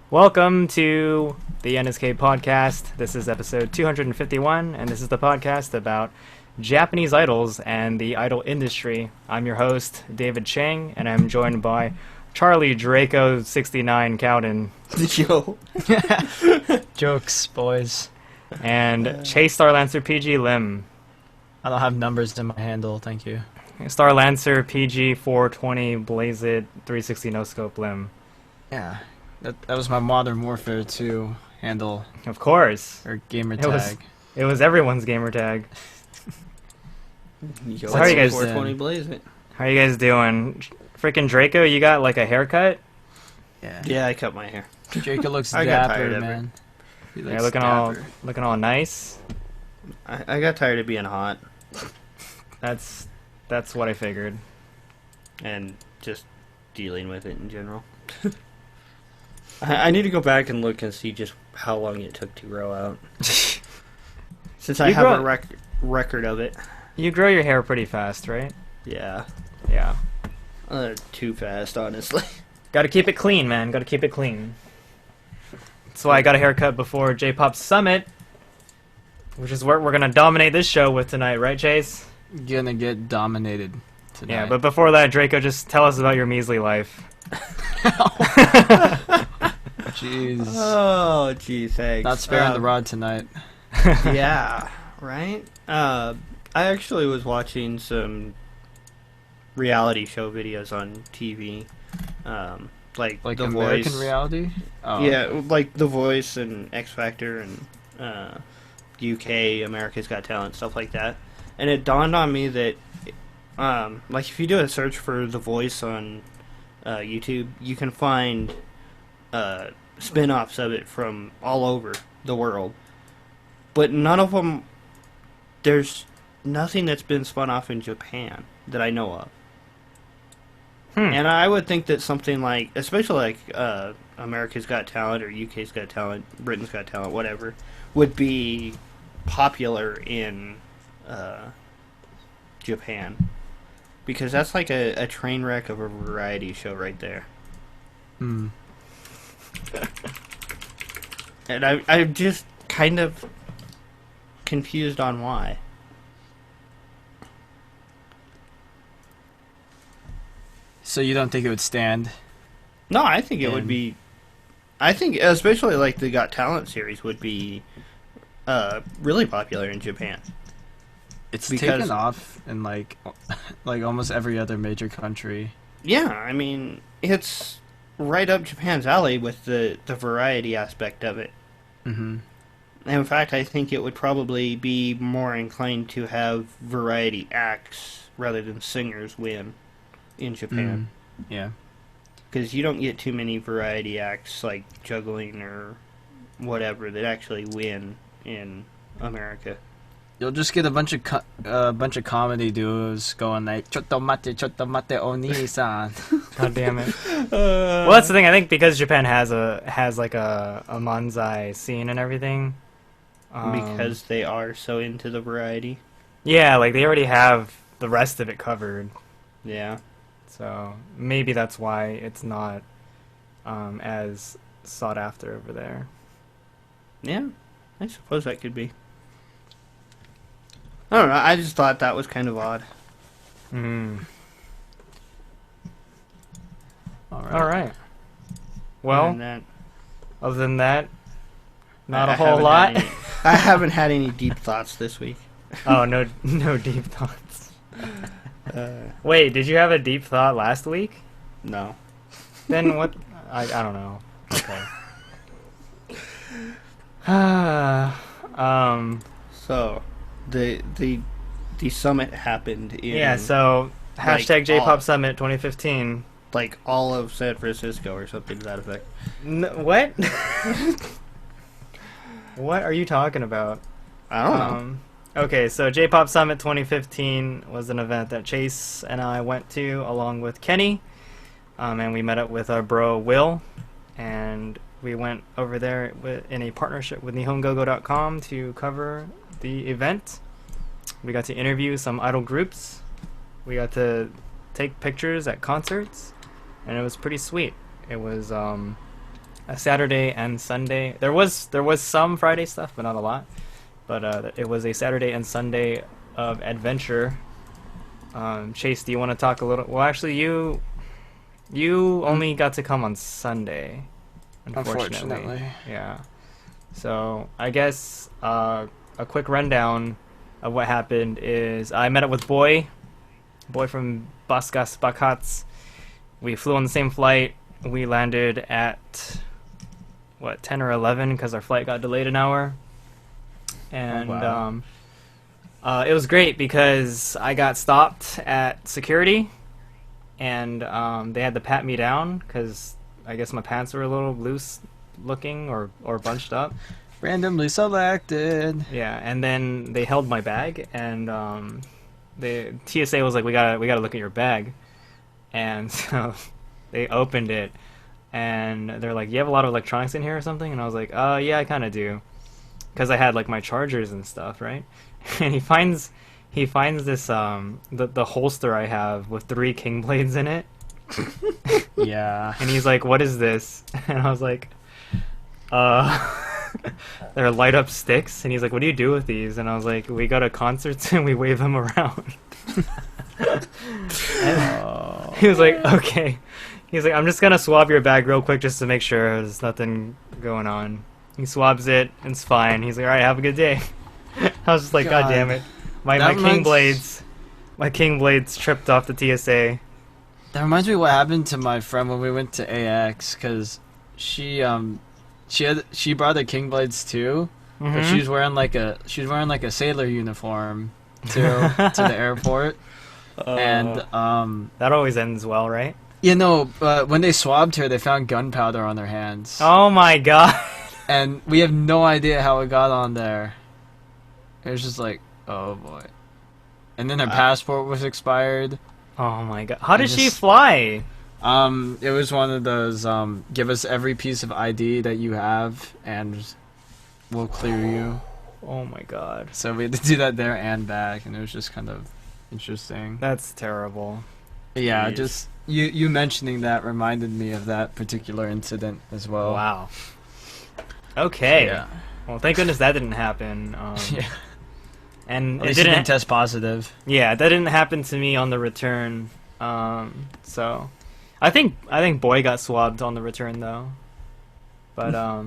Welcome to the NSK Podcast. This is episode 251, and this is the podcast about Japanese idols and the idol industry. I'm your host, David Chang, and I'm joined by Charlie Draco69 Cowden. Yo. Jokes, boys. And Chase Starlancer PG Lim. I don't have numbers in my handle, thank you. Starlancer PG 420 Blaze It 360 No Scope Lim. Yeah, that was my Modern Warfare 2 handle, Of course. or gamer It was- tag. It was everyone's gamer tag. Yo, So how are you guys 420 blaze it. How you guys doing? Freaking Draco, you got like a haircut? Yeah. Yeah, I cut my hair. Draco looks I got dapper, tired of it. man. He Yeah, looks looking dapper. all nice. I got tired of being hot That's what I figured. and just dealing with it in general. I need to go back and look and see just how long it took to grow out. Since I You have grow- a record of it. You grow your hair pretty fast, right? Yeah. Yeah. Too fast, honestly. Gotta keep it clean, man. Gotta keep it clean. That's why I got a haircut before J-Pop Summit, which is what we're gonna dominate this show with tonight, right, Chase? Gonna get dominated tonight. Yeah, but before that, Draco, just tell us about your measly life. Jeez. Oh, gee, thanks. Not sparing the rod tonight. Yeah, right? I actually was watching some reality show videos on TV. Like Like The American Voice. reality? Oh. Yeah, like The Voice and X Factor and UK, America's Got Talent, stuff like that. And it dawned on me that, like, if you do a search for The Voice on YouTube, you can find spin-offs of it from all over the world. But none of them, there's nothing that's been spun off in Japan that I know of. And I would think that something like, especially like America's Got Talent or UK's Got Talent, Britain's Got Talent, whatever, would be popular in Japan. Because that's like a train wreck of a variety show right there. Hmm. And I'm just kind of confused on why. So you don't think it would stand? No, I think it would And- be. I think, especially like the Got Talent series, would be really popular in Japan. It's Because- taken off in like almost every other major country. Yeah, I mean, it's right up Japan's alley with the variety aspect of it. Mm-hmm. In fact, I think it would probably be more inclined to have variety acts rather than singers win in Japan. Yeah. Because you don't get too many variety acts like juggling or whatever that actually win in America. You'll just get a bunch of comedy duos going like "Chotto mate, oni-san." God damn it. Well, that's the thing. I think because Japan has like a manzai scene and everything. Because they are so into the variety. Yeah, like they already have the rest of it covered. Yeah. So maybe that's why it's not as sought after over there. Yeah, I suppose that could be. I don't know, I just thought that was kind of odd. Mm. All right. All right. Well, And that, other than that, not I a whole haven't lot. had any- I haven't had any deep thoughts this week. Oh, no deep thoughts. Wait, did you have a deep thought last week? No. Then what? I don't know. Okay. So, the summit happened in Yeah. So like, hashtag J-Pop all- Summit 2015. like all of San Francisco or something to that effect. What? What are you talking about? I don't know. Okay, so J-Pop Summit 2015 was an event that Chase and I went to along with Kenny, and we met up with our bro Will, and we went over there in a partnership with NihonGogo.com to cover the event. We got to interview some idol groups. We got to take pictures at concerts, and it was pretty sweet. It was a Saturday and Sunday. There was some Friday stuff, but not a lot. But it was a Saturday and Sunday of adventure. Chase, do you want to talk a little? Well, actually, you only got to come on Sunday, unfortunately. Yeah. So I guess a quick rundown of what happened is I met up with Boy from Baskas Bakats. We flew on the same flight. We landed at 10 or 11 because our flight got delayed an hour. And it was great because I got stopped at security, and they had to pat me down because I guess my pants were a little loose looking or bunched up. Randomly selected. Yeah, and then they held my bag, and the TSA was like, we gotta look at your bag. And so they opened it, and they're like, you have a lot of electronics in here or something? And I was like, yeah, I kind of do, because I had like my chargers and stuff, right? And he finds this the holster I have with 3 king blades in it. Yeah. And he's like, what is this? And I was like, they're light up sticks. And he's like, what do you do with these? And I was like, we go to concerts and we wave them around. He was like, okay. He's like, I'm just gonna swab your bag real quick just to make sure there's nothing going on. He swabs it, and it's fine. He's like, alright, have a good day. I was just like, God damn it. My king blades tripped off the TSA. That reminds me of what happened to my friend when we went to AX, because she brought the king blades too, but she was wearing like a sailor uniform to the airport. And that always ends well, right? You know, when they swabbed her, they found gunpowder on their hands. Oh my god. And we have no idea how it got on there. It was just like, oh boy. And then her passport was expired. Oh my god. How did she fly? It was one of those, give us every piece of ID that you have and we'll clear you. Oh my god. So we had to do that there and back, and it was just kind of interesting. That's terrible. Yeah, Jeez. just you mentioning that reminded me of that particular incident as well. Wow. Okay. Yeah. Well, thank goodness that didn't happen. Yeah. And At it least you didn't didn't test positive. Yeah, that didn't happen to me on the return. So I think Boy got swabbed on the return though. But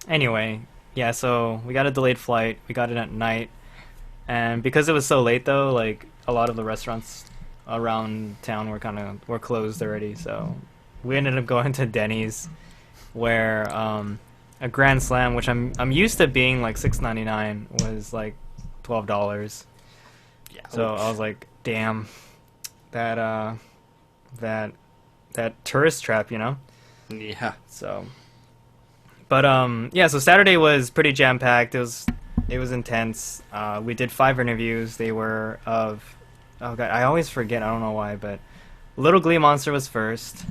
anyway, yeah, so we got a delayed flight. We got it at night. And because it was so late though, like a lot of the restaurants around town were closed already, so we ended up going to Denny's, where a Grand Slam, which I'm used to being like $6.99, was like $12. Yeah. So I was like, damn, that tourist trap, you know? Yeah. So, but yeah. So Saturday was pretty jam packed. It was intense. We did 5 interviews. They were of, oh god, I always forget. I don't know why, but Little Glee Monster was first.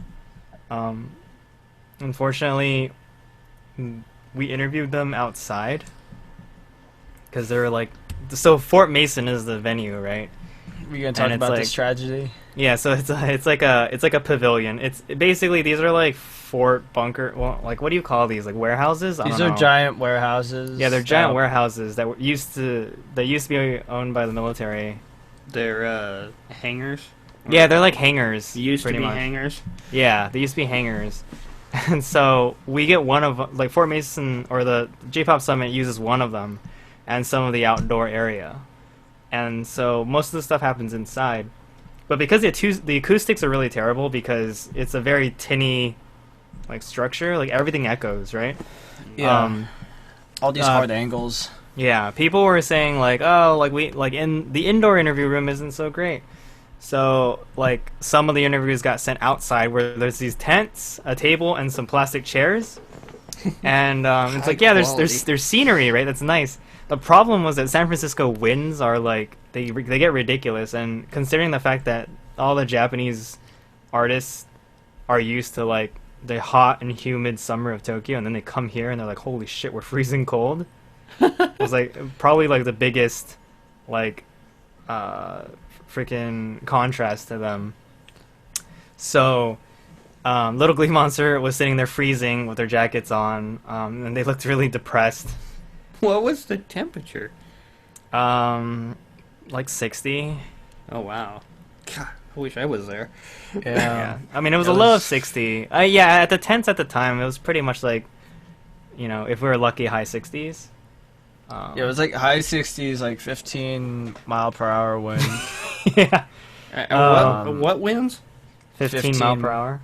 Unfortunately, we interviewed them outside because they were like, so Fort Mason is the venue, right? We gonna talk about this tragedy? Yeah, so it's like a pavilion. It's basically, these are like fort bunker. Well, like, what do you call these? Like warehouses? These are giant warehouses. Yeah, they're giant warehouses that used to be owned by the military. They're hangars. Yeah, they're like hangars. They used to be much. hangars. Yeah, they used to be hangars. And so we get one of, like, Fort Mason or the J-Pop Summit uses one of them and some of the outdoor area. And so most of the stuff happens inside. But because the acoustics are really terrible, because it's a very tinny, like, structure, like everything echoes, right? Yeah. All these hard angles. Yeah, people were saying like, oh, like in the indoor interview room isn't so great. So like some of the interviews got sent outside where there's these tents, a table, and some plastic chairs. And it's like, yeah, there's scenery, right? That's nice. The problem was that San Francisco winds are like they get ridiculous, and considering the fact that all the Japanese artists are used to like the hot and humid summer of Tokyo, and then they come here and they're like, holy shit, we're freezing cold. It was like probably like the biggest like freaking contrast to them. So Little Glee Monster was sitting there freezing with their jackets on, and they looked really depressed. What was the temperature? Like 60. Oh, wow. God, I wish I was there. Yeah. I mean, it was a low of 60. Yeah, at the tents at the time, it was pretty much like, you know, if we were lucky, high 60s. Yeah, it was like high 60s, like 15 mile per hour wind. Yeah. What winds? 15 mile per hour.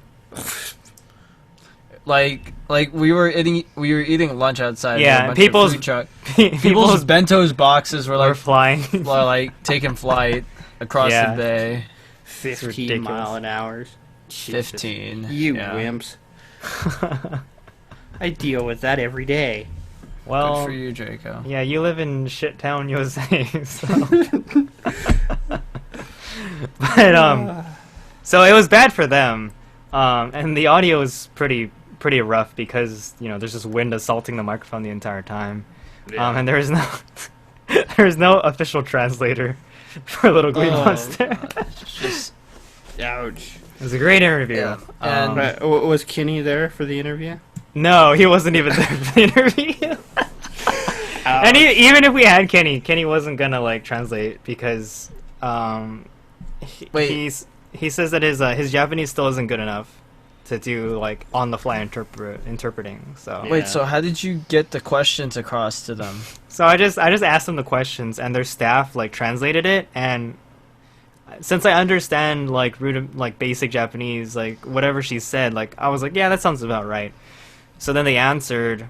Like we were eating lunch outside. Yeah, and people's people's bentos boxes were like flying, were like taking flight across Yeah. the bay. 15 mile an hour. 15. You yeah. wimps. I deal with that every day. Well, Good for you, Draco. yeah, you live in shit town, USA. So. But so it was bad for them, and the audio was pretty rough because you know there's just wind assaulting the microphone the entire time, and there is no official translator for Little Glee Monster. Just Ouch. It was a great interview. Yeah. And Was Kenny there for the interview? No, he wasn't even there for the interview. And even if we had Kenny wasn't gonna like translate because he says that his Japanese still isn't good enough to do like on the fly interpreting. So wait, so how did you get the questions across to them? So I just asked them the questions and their staff like translated it, and since I understand like basic Japanese, like whatever she said, like I was like, yeah, that sounds about right. So then they answered,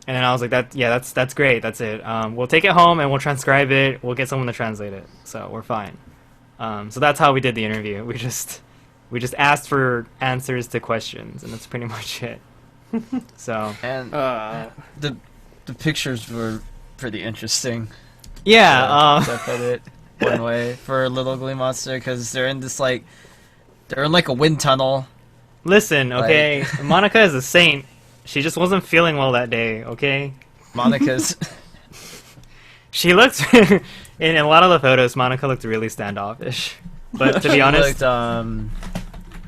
and then I was like, that's great, that's it. We'll take it home and we'll transcribe it. We'll get someone to translate it, so we're fine. So that's how we did the interview. We just asked for answers to questions, and that's pretty much it. So And the pictures were pretty interesting. yeah, To put it one way for Little Glee Monster, because they're in like a wind tunnel. listen, okay, Monica is a saint. She just wasn't feeling well that day, okay? Monica's. She looked in a lot of the photos. Monica looked really standoffish, but to be honest,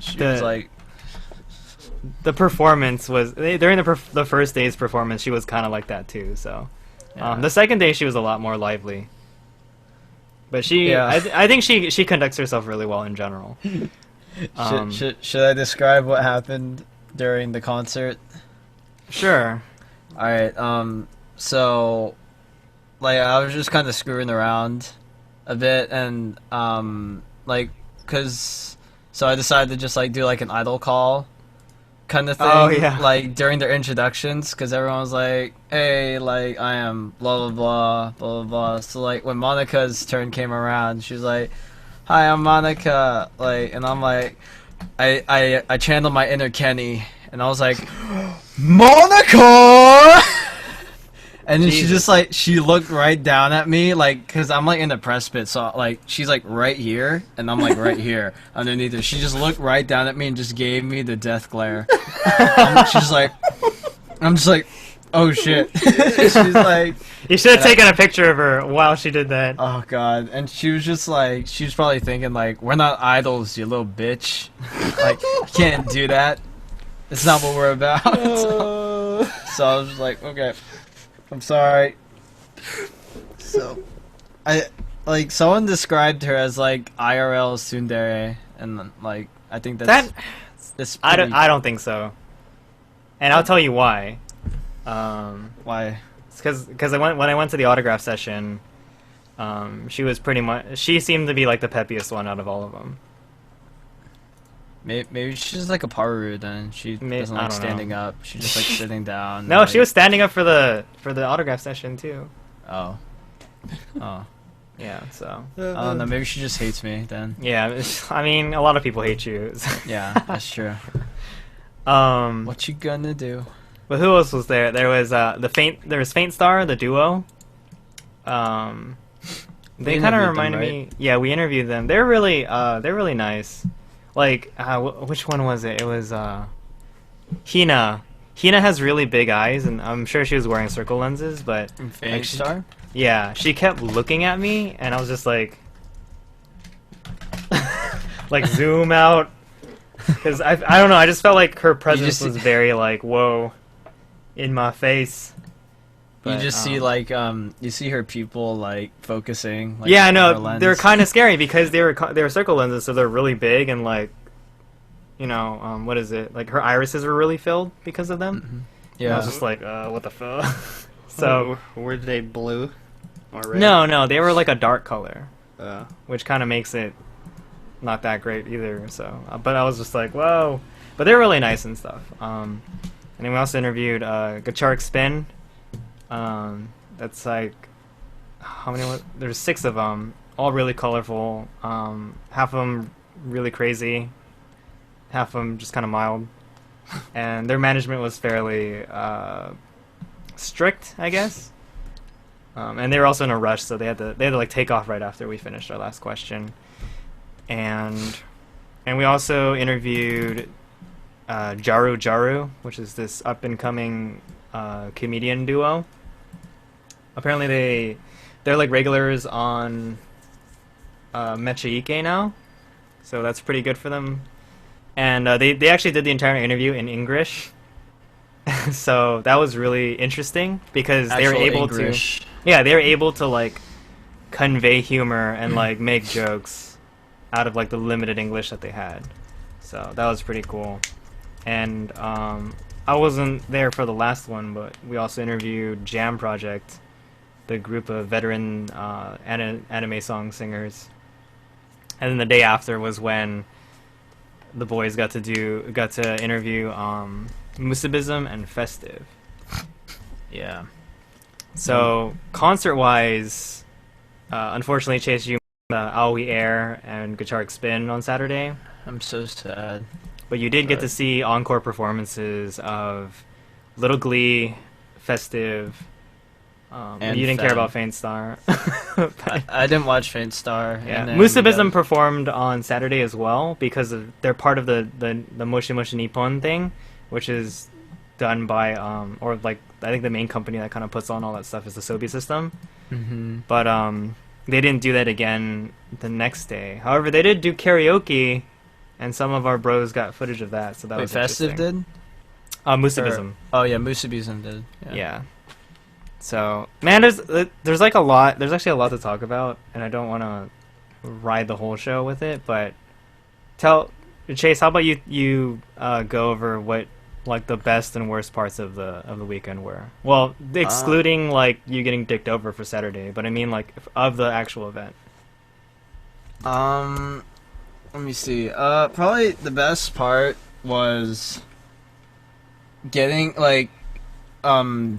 She was like, the performance was during the first day's performance. She was kind of like that too. So yeah. the second day she was a lot more lively. But I think she conducts herself really well in general. Should I describe what happened during the concert? Sure. All right. So, like, I was just kind of screwing around a bit, and so I decided to just like do like an idol call kind of thing. Oh, yeah. Like during their introductions, because everyone was like, "Hey, like I am blah blah blah blah blah blah." So like when Monica's turn came around, she was like, "Hi, I'm Monica." Like, and I'm like, I channeled my inner Kenny, and I was like, "Monica!" And then she just like, she looked right down at me, like, cause I'm like in the press pit, so like she's like right here, and I'm like right here underneath her. She just looked right down at me and just gave me the death glare. She's like, I'm just like, oh shit. She's like, you should have taken a picture of her while she did that. oh god. And she was just like, she was probably thinking like, we're not idols, you little bitch. Like, you can't do that. It's not what we're about. So I was just like, okay. I'm sorry. So, someone described her as like IRL tsundere, and like I think that's I don't think so, and I'll tell you why. Why? It's because when I went to the autograph session, she seemed to be like the peppiest one out of all of them. Maybe she's like a paru then. She doesn't like standing up. She's just like sitting down. No, like... she was standing up for the autograph session too. Oh. Yeah, so. I don't know. Maybe she just hates me then. Yeah, I mean, a lot of people hate you. Yeah, that's true. What you gonna do? But who else was there? There was There was Faint Star, the duo. They kind of reminded me. Yeah, we interviewed them. They're really nice. Like, which one was it? It was Hina. Hina has really big eyes, and I'm sure she was wearing circle lenses, but Faint Star? Yeah, she kept looking at me, and I was just like, like zoom out, Because I don't know, I just felt like her presence just- was very like, whoa, in my face. You But, just see like you see her pupil like focusing. Like, yeah, I on her know lens. they're kind of scary because they were circle lenses, so they're really big and like, you know, what is it? Like her irises were really filled because of them. Mhm. And I Yeah. was just like, what the fuck? So were they blue or red? no, they were like a dark color, Uh, which kind of makes it not that great either. So, but I was just like, whoa. But they're really nice and stuff. And then we also interviewed Gachark Spin. That's like how many? There's 6 of them, all really colorful. Half of them really crazy, half of them just kind of mild. And their management was fairly strict, I guess. And they were also in a rush, so they had to like take off right after we finished our last question. And we also interviewed Jaru Jaru, which is this up and coming comedian duo. Apparently they're like regulars on Mechaike now, so that's pretty good for them. And they actually did the entire interview in English. So that was really interesting because they were Actual able English. to, yeah, they were able to like convey humor and like make jokes out of like the limited English that they had. So that was pretty cool. And I wasn't there for the last one, but we also interviewed Jam Project, the group of veteran anime song singers. And then the day after was when the boys got to interview Musabism and Festive. Yeah. So concert-wise, unfortunately, Chase, you Aoi Air and Gachark Spin on Saturday, I'm so sad. but you did get to see encore performances of Little Glee, Festive. And you didn't care Fem. about Faint Star. I didn't watch Faint Star. Yeah, and then, Musabism performed on Saturday as well because they're part of the Moshi Moshi Nippon thing, which is done by or like I think the main company that kind of puts on all that stuff is the Sobi system. Mm-hmm. But they didn't do that again the next day. However, they did do karaoke, and some of our bros got footage of that. So that Wait, was Festive interesting. did? Musabism. Oh yeah, Musabism did. Yeah. So, man, there's like a lot. There's actually a lot to talk about, and I don't want to ride the whole show with it. But Chase, how about you go over what like the best and worst parts of the weekend were? Well, excluding like you getting dicked over for Saturday, but I mean like of the actual event. Let me see. Probably the best part was getting like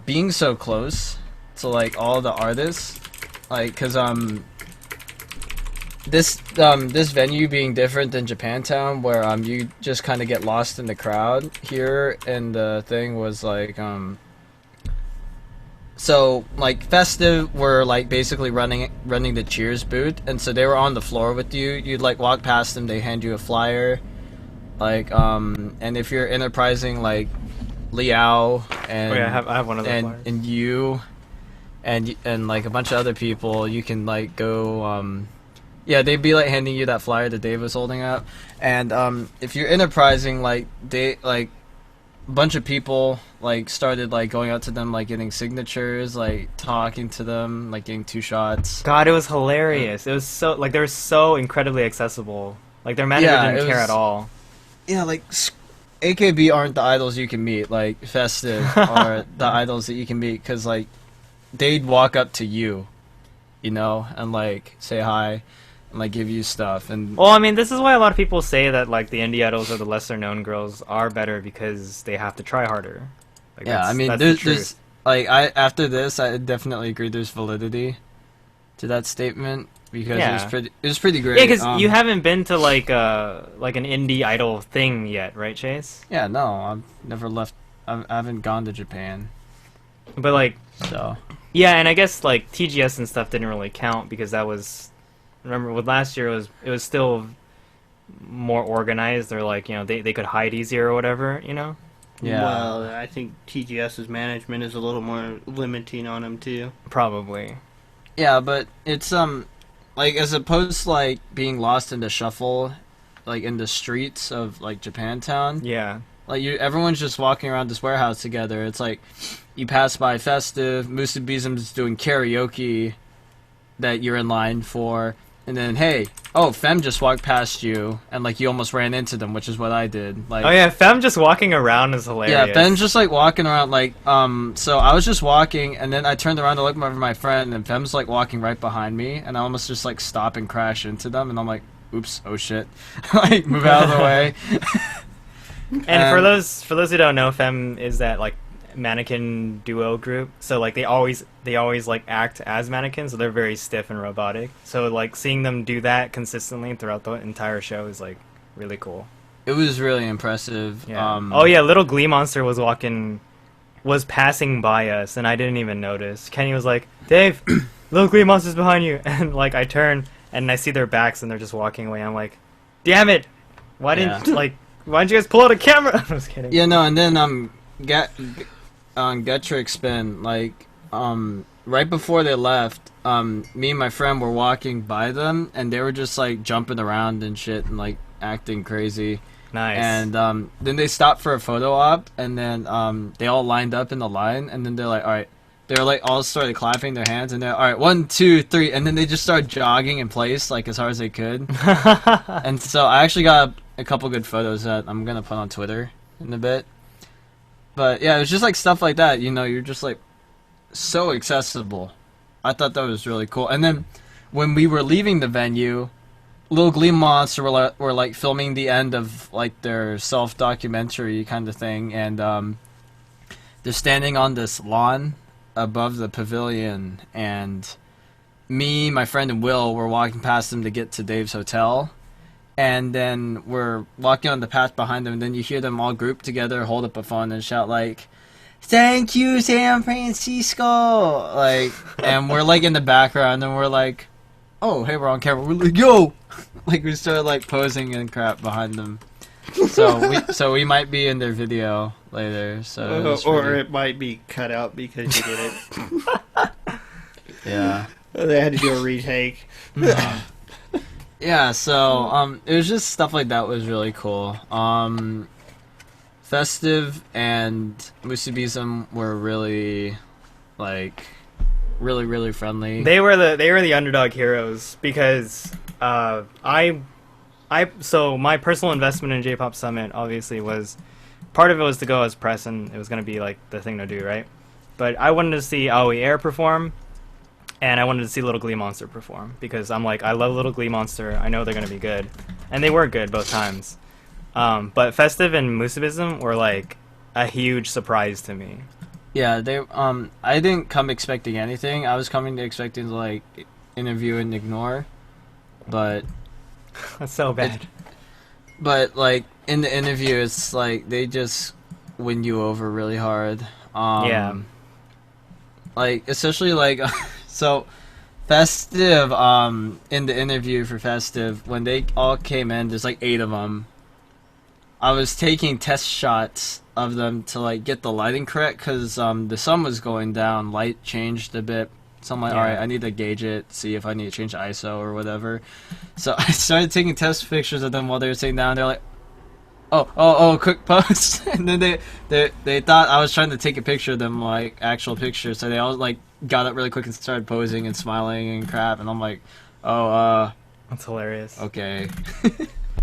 being so close to like all the artists, like cuz this venue being different than Japantown, where you just kind of get lost in the crowd here, and the thing was like so like Festive were like basically running the Cheers booth, and so they were on the floor with you. You'd like walk past them, they hand you a flyer, like and if you're enterprising like Liao and I have one of those flyers. and you and like a bunch of other people, you can like go yeah, they'd be like handing you that flyer that Dave was holding up, and if you're enterprising, like they like a bunch of people like started like going out to them, like getting signatures, like talking to them, like getting 2 shots. God, it was hilarious. It was so like they were so incredibly accessible. Like their manager Yeah, didn't it care was- at all. Yeah, like AKB aren't the idols you can meet. Like Festive are the idols that you can meet, because like they'd walk up to you, you know, and like say hi and like give you stuff. And Well, I mean, this is why a lot of people say that like the indie idols or the lesser known girls are better because they have to try harder. Like, yeah, I mean, that's the there's truth. like after this, I definitely agree. There's validity to that statement, because Yeah. it was pretty great. Yeah, because you haven't been to like an indie idol thing yet, right, Chase? Yeah, no, I've never left. I haven't gone to Japan, But like, so yeah, and I guess like TGS and stuff didn't really count because that was, remember with last year it was still more organized. Or like, you know, they could hide easier or whatever, you know. yeah. Well, I think TGS's management is a little more limiting on them too. Probably. Yeah, but it's like as opposed to like being lost in the shuffle, like in the streets of like Japantown. Yeah. Like everyone's just walking around this warehouse together. It's like you pass by Festive, Musabizum's doing karaoke that you're in line for, and then hey, Fem just walked past you, and like you almost ran into them, which is what I did. Like, oh yeah, Fem just walking around is hilarious. yeah, Fem's just like walking around like so I was just walking, and then I turned around to look over my friend, and Fem's like walking right behind me, and I almost just like stop and crash into them, and I'm like, oops, oh shit, like move out of the way. And for those who don't know, Fem is that like mannequin duo group. So like they always like act as mannequins, so they're very stiff and robotic. So like seeing them do that consistently throughout the entire show is like really cool. It was really impressive. Yeah. Oh yeah, little Glee Monster was passing by us, and I didn't even notice. Kenny was like, "Dave, little Glee Monster's behind you," and like I turn and I see their backs, and they're just walking away. I'm like, "Damn it! Why didn't you guys pull out a camera?" I was kidding. Yeah, no, and then on Getrick Spin, like right before they left, me and my friend were walking by them, and they were just like jumping around and shit and like acting crazy. Nice. And then they stopped for a photo op, and then they all lined up in the line, and then they're like, all right. They were like all started clapping their hands, and they're all right, 1, 2, 3, and then they just started jogging in place like as hard as they could. And so I actually got a couple good photos that I'm gonna put on Twitter in a bit. But yeah, it was just like stuff like that. You know, you're just like so accessible. I thought that was really cool. And then when we were leaving the venue, Little Glee Monster were like filming the end of like their self-documentary kind of thing, and they're standing on this lawn above the pavilion, and me, my friend, and Will were walking past them to get to Dave's hotel, and then we're walking on the path behind them, and then you hear them all grouped together, hold up a phone, and shout like, "Thank you, San Francisco!" Like, and we're like in the background, and we're like, "Oh, hey, we're on camera." We're like, "Yo!" Like we started like posing and crap behind them. So we might be in their video later. So or it might be cut out because you did it. Yeah. They had to do a retake. Yeah. So it was just stuff like that was really cool. Festive and Musabizum were really really friendly. They were the underdog heroes because so my personal investment in J-Pop Summit obviously was part of it was to go as press, and it was going to be like the thing to do, right? But I wanted to see Aoi Air perform, and I wanted to see Little Glee Monster perform because I'm like, I love Little Glee Monster. I know they're going to be good, and they were good both times. But Festive and Musabizum were like a huge surprise to me. Yeah, they I didn't come expecting anything. I was coming to expecting to like interview and ignore, but that's so bad. But like in the interview, it's like they just win you over really hard. Yeah. Like especially like so Festive in the interview for Festive, when they all came in, there's like 8 of them. I was taking test shots of them to like get the lighting correct because the sun was going down, light changed a bit. So I'm like, alright, I need to gauge it, see if I need to change the ISO or whatever. So I started taking test pictures of them while they were sitting down. They're like, oh, quick post. And then they thought I was trying to take a picture of them, like actual pictures. So they all like got up really quick and started posing and smiling and crap. And I'm like, that's hilarious. Okay.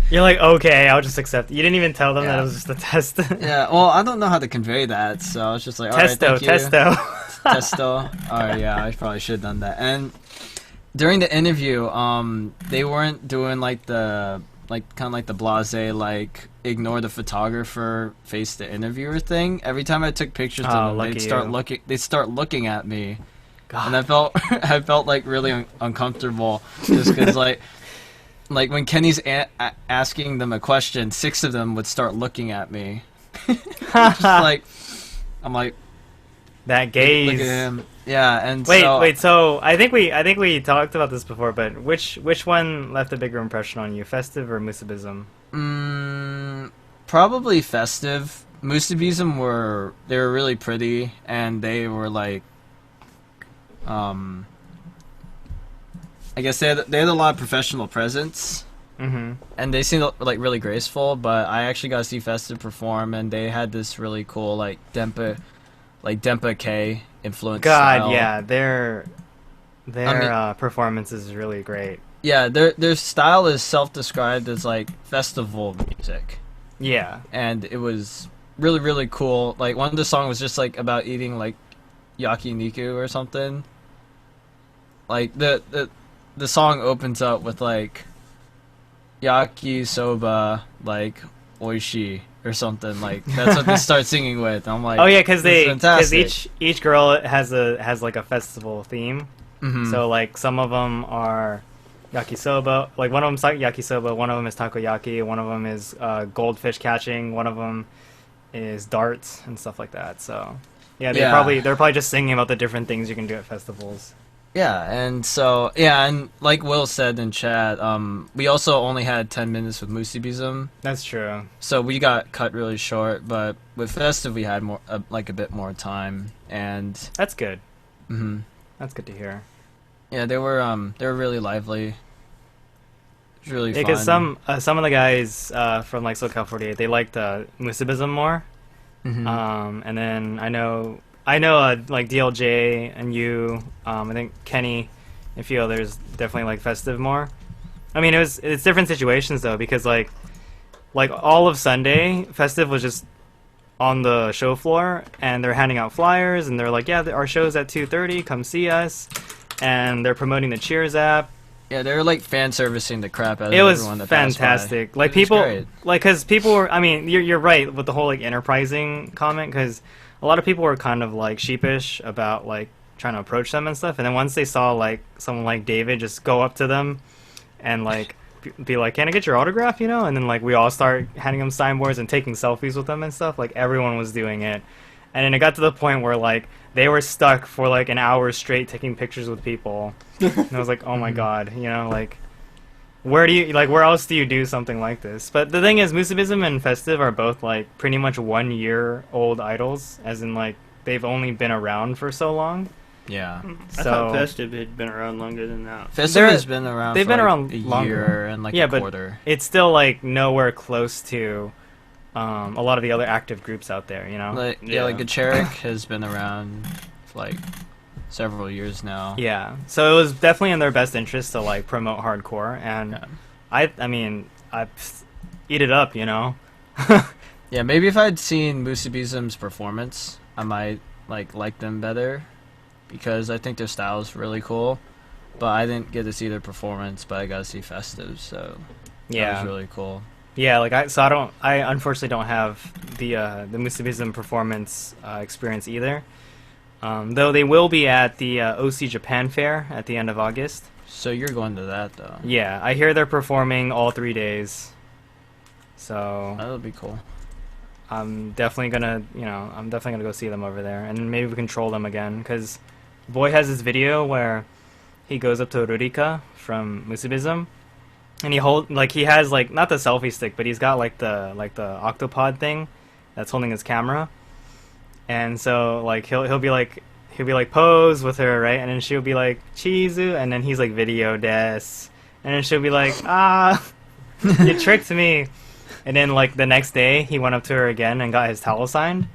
You're like, okay, I'll just accept it. You didn't even tell them that it was just a test. Yeah, well, I don't know how to convey that, so I was just like, alright, thank you. Testo. Alright, yeah, I probably should have done that. And during the interview, they weren't doing like the kind of like the blasé, like ignore the photographer, face the interviewer thing. Every time I took pictures of them, they'd start looking at me. God. And I felt like really uncomfortable just because like when Kenny's asking them a question, 6 of them would start looking at me. Just like, I'm like, that gaze. Look at him. Yeah, and wait. So I think we talked about this before, but which one left a bigger impression on you, Festive or Musabizum? Probably Festive. Musabizum were really pretty, and they were like, I guess they had a lot of professional presence. and they seemed like really graceful. But I actually got to see Festive perform, and they had this really cool like Dempa K influence. God, style. yeah, their performance is really great. Yeah, their style is self-described as like festival music. Yeah, And it was really, really cool. Like, one of the songs was just like about eating like yakiniku or something. Like the song opens up with like yakisoba, like oishi or something. Like, that's what they start singing with. I'm like, oh yeah, because fantastic. each girl has like a festival theme. Mhm. So like some of them are yakisoba, like one of them's yakisoba, one of them is takoyaki, one of them is goldfish catching, one of them is darts and stuff like that. So yeah, they're probably just singing about the different things you can do at festivals. Yeah, and so and like Will said in chat, we also only had 10 minutes with Musibism, That's true. so we got cut really short. But with Festive, we had more, like a bit more time, and That's good. mhm. That's good to hear. Yeah, they were really lively. It was really Yeah, fun. because some of the guys from like SoCal 48, they liked Musibism more. Mhm. And then I know like DLJ and you, I think Kenny and a few others definitely like Festive more. I mean, it's different situations though, because like all of Sunday, Festive was just on the show floor and they're handing out flyers and they're like, yeah, our show's at 2:30, come see us, and they're promoting the Cheers app. Yeah, they were like fan servicing the crap out of It was everyone that passed by. fantastic. Like It was people, great. like because people were. I mean, you're right with the whole like enterprising comment, because a lot of people were kind of like sheepish about like trying to approach them and stuff. And then once they saw like someone like David just go up to them and like be like, "Can I get your autograph?" You know, and then like we all start handing them signboards and taking selfies with them and stuff. Like everyone was doing it, and then it got to the point where like they were stuck for like an hour straight taking pictures with people. And I was like, oh my god, you know, like, where else do you do something like this? But the thing is, Musibism and Festive are both, like, pretty much 1 year old idols, as in, like, they've only been around for so long. Yeah. I So, thought Festive had been around longer than that. Festive has been around they've for been like around a longer. year and like Yeah, a but quarter. it's still, like, nowhere close to a lot of the other active groups out there, you know? Like, Yeah. like Gacheric has been around for like several years now. Yeah, so it was definitely in their best interest to, like, promote hardcore, and Yeah. I mean, I eat it up, you know? Yeah, maybe if I'd seen Musibism's performance, I might like them better, because I think their style is really cool. But I didn't get to see their performance, but I got to see Festive, so that was really cool. Yeah, like I unfortunately don't have the Musibism performance experience either. Though they will be at the OC Japan Fair at the end of August. So you're going to that though? Yeah, I hear they're performing all 3 days. So That'll be cool. I'm definitely gonna go see them over there, and maybe we can troll them again, because Boy has this video where he goes up to Rurika from Musibism, and he has like not the selfie stick, but he's got like the octopod thing that's holding his camera, and so like he'll be like pose with her, right, and then she'll be like Chizu, and then he's like video des, and then she'll be like you tricked me. And then, like, the next day, he went up to her again and got his towel signed.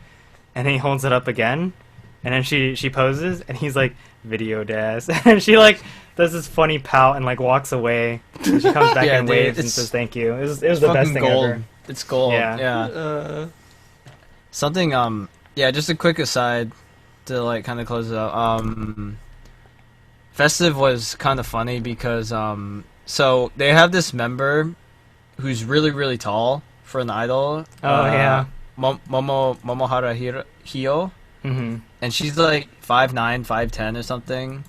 And then he holds it up again. And then she poses, and he's like, video des. And she, like, does this funny pout and, like, walks away. And she comes back Yeah, and dude, waves and says thank you. It was the best thing gold. ever. It's gold. Yeah. Something, yeah, just a quick aside to, like, kind of close it out. Festive was kind of funny because, so they have this member who's really, really tall for an idol. Yeah. Momohara Hio. Mm-hmm. And she's like 5'9", 5'10" or something.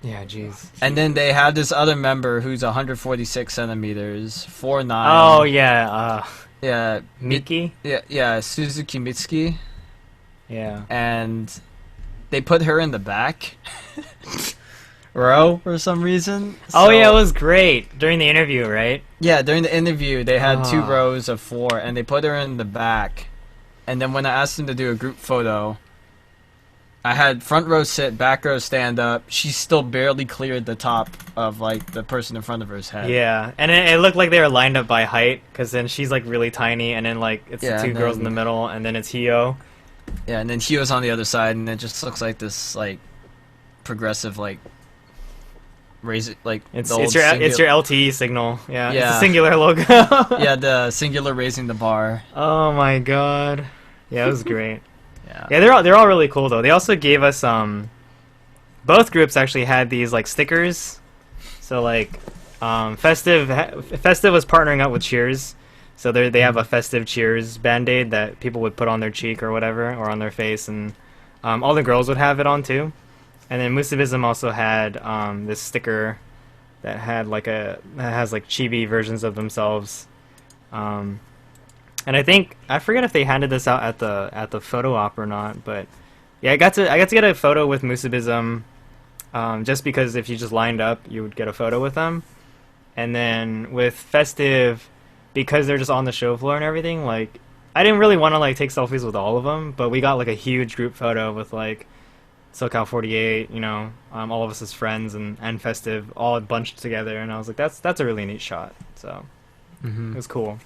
Yeah, jeez. And then they have this other member who's 146 centimeters, 4'9". Oh, yeah. Yeah. Miki? Yeah, Suzuki Mitsuki. Yeah. And they put her in the back row for some reason. Oh, yeah, it was great. During the interview, right? Yeah, during the interview, they had 2 Ah. rows of 4, and they put her in the back. And then when I asked them to do a group photo, I had front row sit, back row stand up. She still barely cleared the top of like the person in front of her's head. Yeah, and it looked like they were lined up by height, because then she's like really tiny, and then like it's the two girls in the middle, and then it's Hio. Yeah, and then Hio's on the other side, and it just looks like this like progressive like raise like it's your LTE signal. Yeah, it's a singular logo. Yeah, the singular raising the bar. Oh my god. Yeah, it was great. Yeah, they're all really cool though. They also gave us both groups actually had these like stickers. So like Festive was partnering up with Cheers. So they have a Festive Cheers band-aid that people would put on their cheek or whatever, or on their face, and all the girls would have it on too. And then Musubiism also had this sticker that has like chibi versions of themselves. And I forget if they handed this out at the photo op or not, but yeah, I got to get a photo with Musubiism, just because if you just lined up, you would get a photo with them. And then with Festive, because they're just on the show floor and everything, like I didn't really want to like take selfies with all of them, but we got like a huge group photo with like SoCal 48, all of us as friends and Festive all bunched together, and I was like, that's a really neat shot. So it was cool.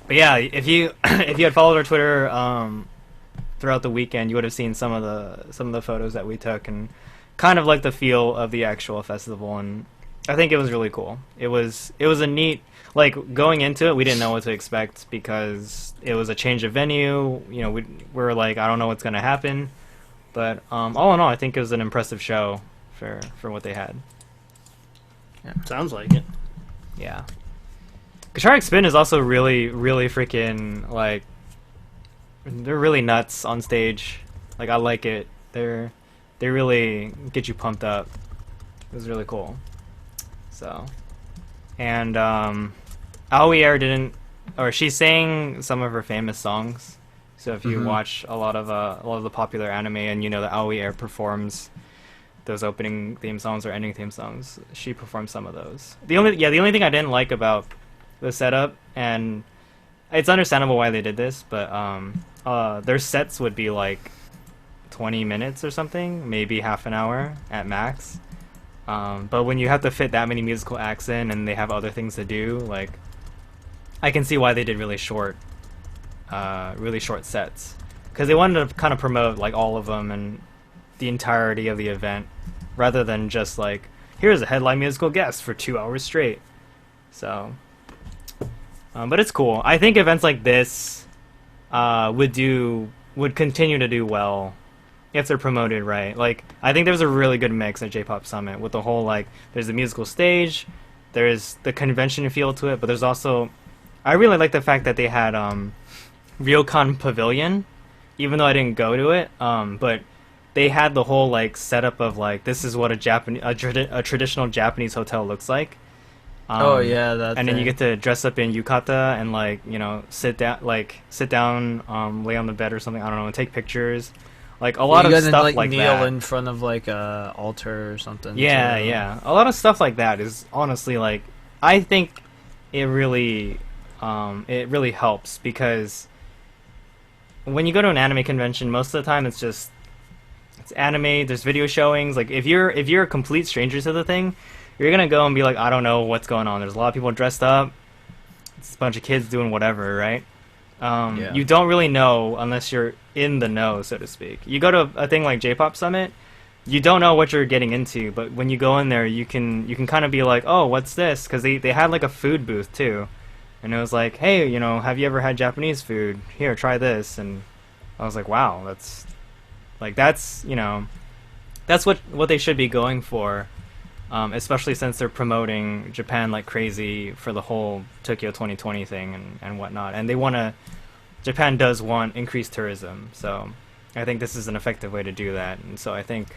But yeah, if you had followed our Twitter throughout the weekend, you would have seen some of the photos that we took and kind of like the feel of the actual festival, and I think it was really cool. It was a neat, like, going into it, we didn't know what to expect because it was a change of venue. We were like, I don't know what's gonna happen, but all in all, I think it was an impressive show for what they had. Yeah, sounds like it. Yeah. Shark Spin is also really, really freaking, like, they're really nuts on stage. Like, I like it. They really get you pumped up. It was really cool. So, and Aoi Air she sang some of her famous songs. So if you watch a lot of the popular anime and you know that Aoi Air performs those opening theme songs or ending theme songs, she performed some of those. The only thing I didn't like about the setup, and it's understandable why they did this, but their sets would be like 20 minutes or something, maybe half an hour at max. But when you have to fit that many musical acts in and they have other things to do, like, I can see why they did really short sets, because they wanted to kind of promote like all of them and the entirety of the event, rather than just like, here's a headline musical guest for 2 hours straight. So but it's cool. I think events like this would continue to do well if they're promoted right. Like, I think there's a really good mix at J-Pop Summit with the whole, like, there's the musical stage, there's the convention feel to it, but there's also, I really like the fact that they had Ryokan Pavilion, even though I didn't go to it, but they had the whole like setup of like, this is what a traditional Japanese hotel looks like. Oh yeah, that. And then you get to dress up in yukata and like, sit down, lay on the bed or something. I don't know, and take pictures. Like a lot of stuff like kneel that. in front of like a altar or something. Yeah, yeah. A lot of stuff like that is honestly like, I think it really helps, because when you go to an anime convention, most of the time it's anime. There's video showings. Like if you're a complete stranger to the thing, you're gonna go and be like, I don't know what's going on. There's a lot of people dressed up. It's a bunch of kids doing whatever, right? Yeah. You don't really know unless you're in the know, so to speak. You go to a thing like J-Pop Summit, you don't know what you're getting into, but when you go in there, you can kind of be like, oh, what's this? Because they had like a food booth too, and it was like, hey, have you ever had Japanese food? Here, try this. And I was like, wow, that's what they should be going for. Especially since they're promoting Japan like crazy for the whole Tokyo 2020 thing and whatnot. And Japan does want increased tourism. So I think this is an effective way to do that. And so I think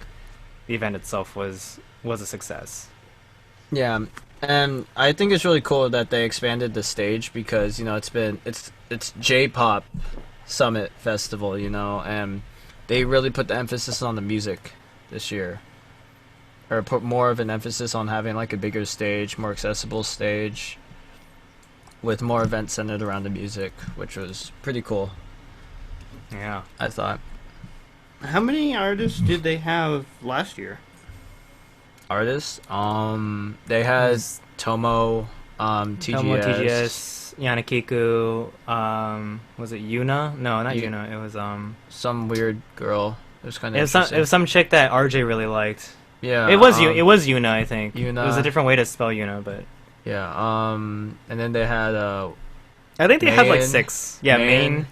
the event itself was a success. Yeah, and I think it's really cool that they expanded the stage, because, it's J-Pop Summit Festival, and they really put the emphasis on the music this year. Or put more of an emphasis on having like a bigger stage, more accessible stage, with more events centered around the music, which was pretty cool. Yeah, I thought. How many artists did they have last year? Artists? They had Tomo, TGS. Tomo, TGS, Yanakiku, was it Yuna? No, not Yuna. It was some weird girl. It was kind of it was some chick that RJ really liked. Yeah. It was Yuna, I think. Yuna. It was a different way to spell Yuna, but yeah. And then they had I think they had like Main. 6. Yeah, Main.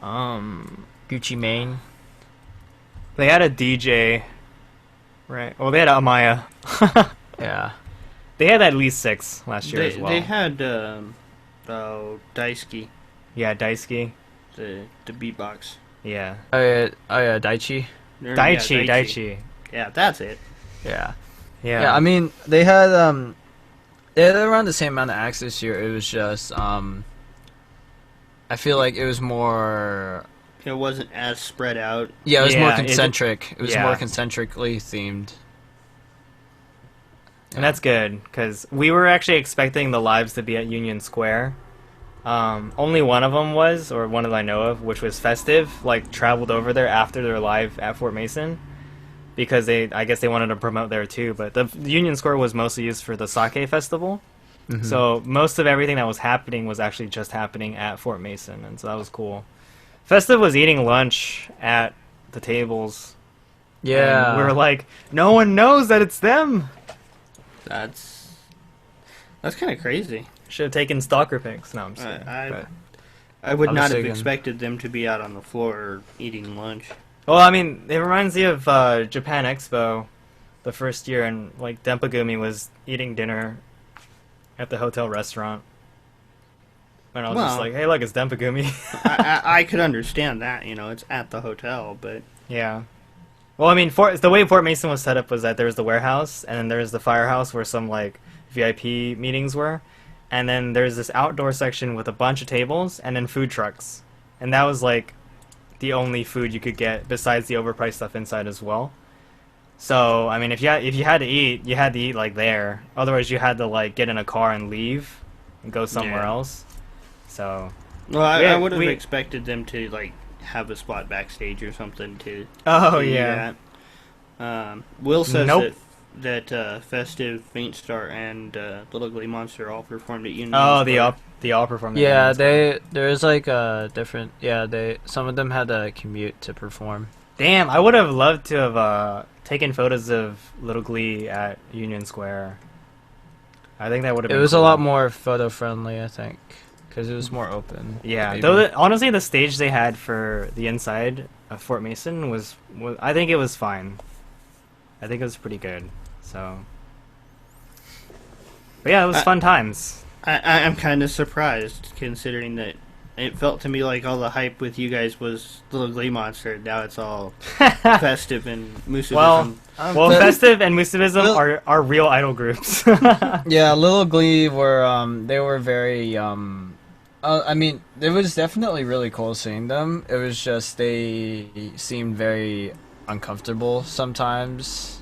Gucci Mane. They had a DJ, right? Well, they had Amaya. Yeah. They had at least 6 last year as well. They had Daisuke, Yeah, Daisuke. the beatbox. Yeah. Oh yeah, Daichi. Daichi. Yeah, that's it. Yeah. Yeah. Yeah, I mean, they had they're around the same amount of acts this year. It was just I feel like it was more. It wasn't as spread out. Yeah, it was more Yeah, concentric. It was yeah. more concentrically themed. And that's good, because we were actually expecting the lives to be at Union Square. Only one of them was, or one that I know of, which was Festive, like, traveled over there after their live at Fort Mason. Because I guess they wanted to promote there too, but the Union Square was mostly used for the sake festival. Mm-hmm. So most of everything that was happening was actually just happening at Fort Mason, and so that was cool. Festive was eating lunch at the tables. Yeah. And we were like, no one knows that it's them. That's kind of crazy. Should have taken stalker pics. No, I'm just kidding. I would I'm not just have thinking- expected them to be out on the floor eating lunch. Well, I mean, it reminds me of Japan Expo, the first year, and like Dempagumi was eating dinner at the hotel restaurant. And I was just Well- like, hey, look, it's Dempagumi. I could understand that, it's at the hotel, but Yeah. Well, I mean, the way Fort Mason was set up was that there was the warehouse, and then there's the firehouse where some, like, VIP meetings were, and then there's this outdoor section with a bunch of tables, and then food trucks. And that was, like, the only food you could get, besides the overpriced stuff inside as well. So, I mean, if you had to eat, you had to eat, like, there. Otherwise, you had to, like, get in a car and leave and go somewhere Yeah. else. So... well, I Yeah, would have we- expected them to like have a spot backstage or something to. Oh, do yeah. that. Will says Nope. that Festive, Faint Star, and Little Glee Monster all performed at Union. Oh, Square. the all performed. Yeah, there's like a different. Yeah, some of them had to commute to perform. Damn, I would have loved to have taken photos of Little Glee at Union Square. I think that would have It been was cool. a lot more photo friendly, I think, because it was more open. Yeah, maybe. though honestly, the stage they had for the inside of Fort Mason was I think it was fine. I think it was pretty good. So, but yeah, it was fun times. I'm kind of surprised considering that it felt to me like all the hype with you guys was Little Glee Monster. Now it's all Festive and Musuvism. Well, Festive and Musuvism are real idol groups. Yeah, Little Glee were they were very I mean, it was definitely really cool seeing them. It was just they seemed very uncomfortable sometimes.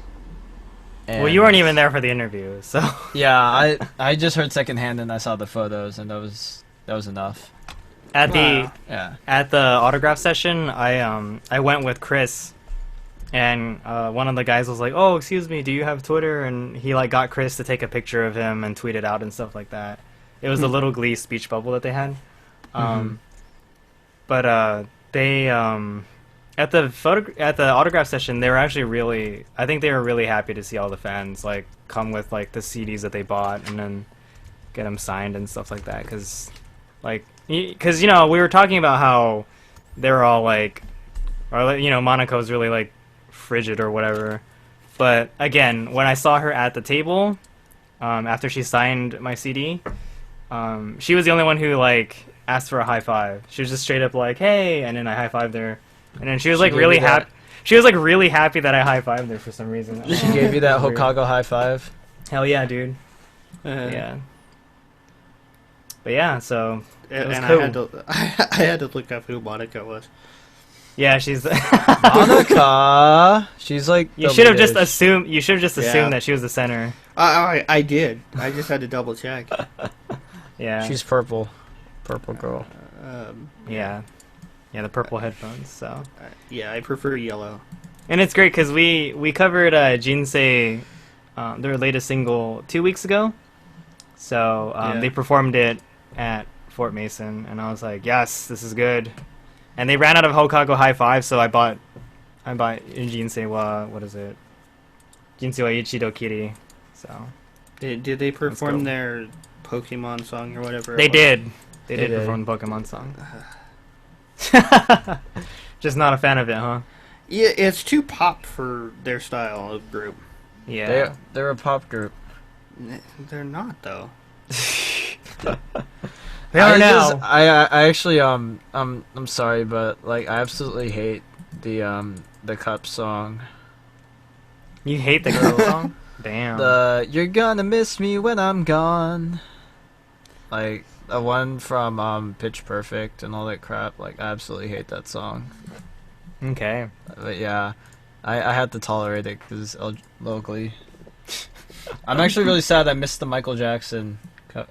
Well, you weren't even there for the interview, so Yeah, I just heard secondhand and I saw the photos and that was enough. at the Wow. Yeah. at the autograph session, I went with Chris, and one of the guys was like, "Oh, excuse me, do you have Twitter?" And he like got Chris to take a picture of him and tweet it out and stuff like that. It was the Little Glee speech bubble that they had. But they at the autograph session, they were actually I think they were really happy to see all the fans like come with like the CDs that they bought and then get them signed and stuff like that, because we were talking about how they're all like, or Monaco's really like frigid or whatever. But again, when I saw her at the table after she signed my CD, she was the only one who like asked for a high five. She was just straight up like, "Hey," and then I high fived her, and then she was like gave really you that- happy. She was like really happy that I high fived her for some reason. She gave you that Weird. Hokago high five. Hell yeah, dude. Yeah. But yeah, so it was and cool. I had to look up who Monica was. Yeah, she's. Monica, she's like You the should have just leadish. assumed. You should have just Yeah. assumed that she was the center. I did. I just had to double check. Yeah. She's purple girl. Um, Yeah. Yeah, the purple headphones. So. Yeah, I prefer yellow. And it's great because we covered Jinsei, their latest single 2 weeks ago. So they performed it at Fort Mason, and I was like, yes, this is good. And they ran out of Hokago High Five, so I bought Jinsei wa, what is it? Jinsei wa Ichido Kiri. So. Did they perform their Pokemon song or whatever? They did. They did perform the Pokemon song. Just not a fan of it, huh? Yeah, it's too pop for their style of group. Yeah. They're a pop group. They're not, though. They are now. I actually I'm sorry, but like I absolutely hate the Cup song. You hate the girl song? Damn. The "You're gonna miss me when I'm gone," like the one from Pitch Perfect and all that crap. Like I absolutely hate that song. Okay. But yeah, I had to tolerate it because locally. I'm actually really sad I missed the Michael Jackson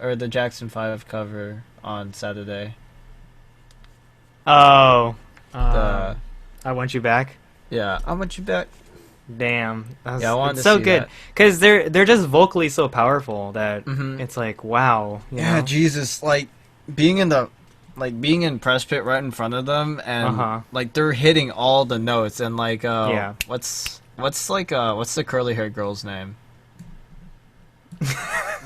or the Jackson 5 cover on Saturday. Oh. I Want You Back? Yeah, I Want You Back. Damn. Yeah, I wanted it's to so see good. that. Because they're just vocally so powerful that Mhm. it's like, wow. you Yeah, know? Jesus, like being in press pit right in front of them and like they're hitting all the notes and like Yeah. what's the curly haired girl's name?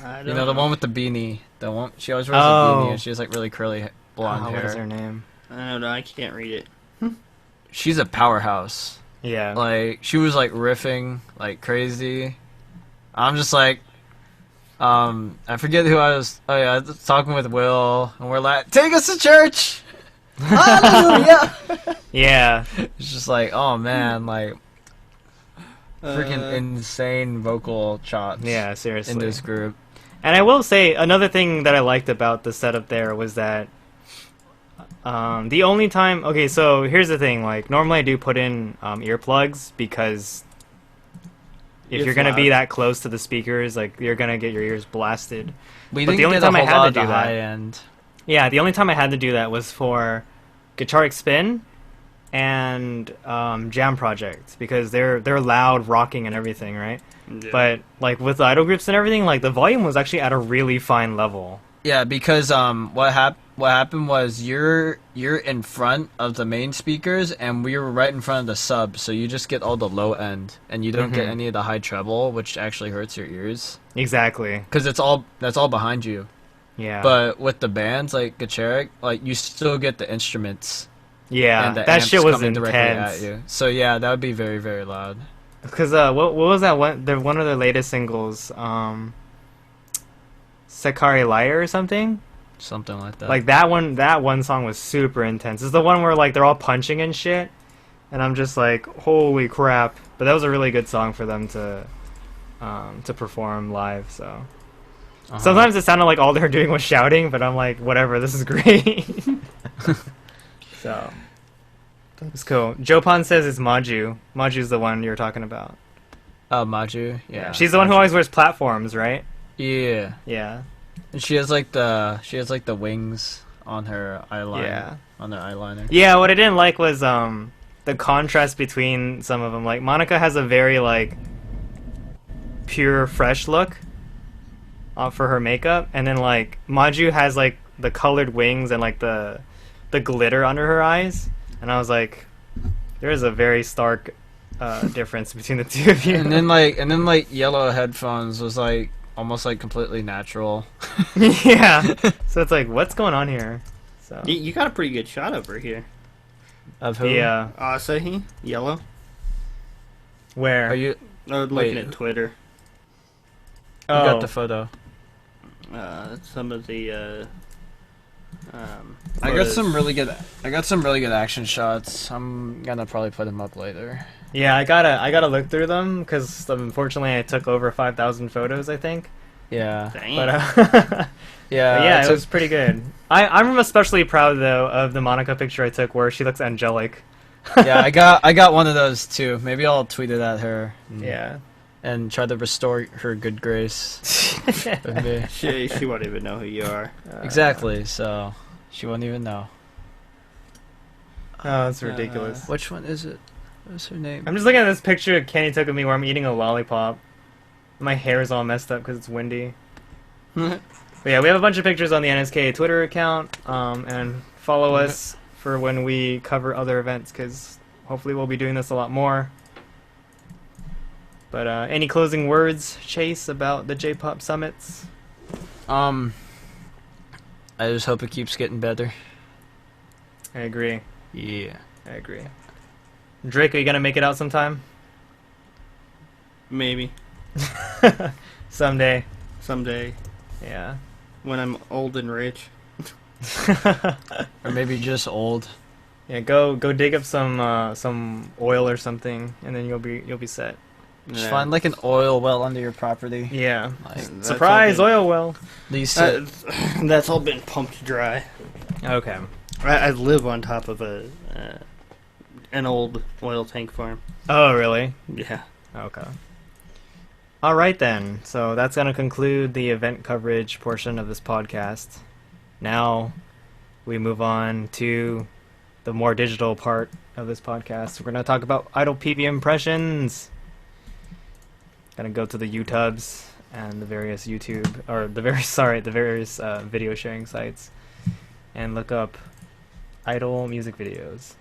I You don't know, the one with the beanie. The one she always wears a beanie and she has like really curly blonde What is hair. her name? I don't know. I can't read it. She's a powerhouse. Yeah. Like she was like riffing like crazy. I'm just like I forget who I was. Oh yeah, I was talking with Will, and we're like, "Take us to church!" Hallelujah! Yeah. It's just like, oh man, like freaking Uh, insane vocal chops. Yeah, seriously. in this group. And I will say, another thing that I liked about the setup there was that the only time... Okay, so here's the thing. Like, normally I do put in earplugs because if It's you're going to be loud. that close to the speakers, like, you're going to get your ears blasted. We But didn't the only get time a I whole had lot to of the do that- high end. Yeah, the only time I had to do that was for Guitaric Spin and Jam Project because they're loud, rocking, and everything, right? yeah. But like with the idol groups and everything, like the volume was actually at a really fine level. Yeah, because what happened was you're in front of the main speakers and we were right in front of the sub, so you just get all the low end and you don't get any of the high treble, which actually hurts your ears Exactly. because that's all behind you. Yeah. But with the bands like Gacheric, like you still get the instruments. yeah, And the that amps shit was coming directly intense. at you. So yeah, that would be very, very loud. Because what was that one? One of their latest singles, Sakari Liar or something. Something like that. Like that one song was super intense. It's the one where like they're all punching and shit, and I'm just like, holy crap! But that was a really good song for them to perform live. So sometimes it sounded like all they were doing was shouting, but I'm like, whatever, this is great. So it's cool. Jopan says it's Maju. Maju's the one you're talking about. Oh, Maju. Yeah. She's the one who always wears platforms, right? Yeah. Yeah. And she has like the wings on her eyeliner. Yeah. On her eyeliner. Yeah, what I didn't like was the contrast between some of them. Like Monica has a very like pure fresh look for her makeup, and then like Maju has like the colored wings and like the glitter under her eyes, and I was like, there is a very stark difference between the two of you. And then like yellow headphones was like almost like completely natural. Yeah. So it's like, what's going on here? So You got a pretty good shot over here. Of who? yeah. Asahi, yellow. Where? Are you? Oh, looking Wait. at Twitter. You got the photo. Some of the. I got photos. some really good action shots. I'm gonna probably put them up later. Yeah, I gotta look through them because unfortunately I took over 5,000 photos, I think. Yeah. Dang. But Yeah. yeah, it's it was pretty good. I'm especially proud though of the Monica picture I took where she looks angelic. yeah, I got one of those too. Maybe I'll tweet it at her. Yeah. And try to restore her good grace with me. She won't even know who you are. Exactly. So she won't even know. Oh, that's ridiculous. Which one is it? What's her name? I'm just looking at this picture Kenny took of me where I'm eating a lollipop. My hair is all messed up because it's windy. But yeah, we have a bunch of pictures on the NSK Twitter account, and follow us for when we cover other events, because hopefully we'll be doing this a lot more. But any closing words, Chase, about the J-pop summits? I just hope it keeps getting better. I agree. Yeah. I agree. Drake, are you gonna make it out sometime? Maybe. Someday. Someday. Yeah. When I'm old and rich. Or maybe just old. Yeah, go dig up some oil or something, and then you'll be set. Just Yeah. find like an oil well under your property. Yeah. Like, That's Surprise, all been- oil well. these That's all been pumped dry. Okay. I live on top of an old oil tank farm. Oh, really? Yeah. Okay. All right then. So that's going to conclude the event coverage portion of this podcast. Now we move on to the more digital part of this podcast. We're going to talk about Idol PV impressions. Going to go to the YouTubes and the various video sharing sites and look up Idol music videos.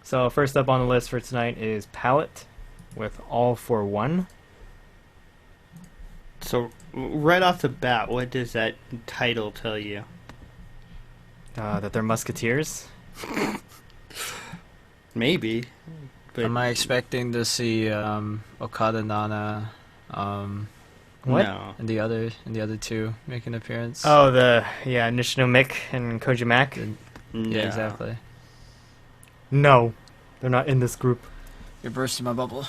So first up on the list for tonight is Palent with All for One. So right off the bat, what does that title tell you? That they're musketeers. Maybe. But Am I expecting to see Okada, Nana, What? No. and the other two make an appearance? Oh, Nishino Mick and Koji Mac. yeah, No. exactly. No, they're not in this group. You're bursting my bubble.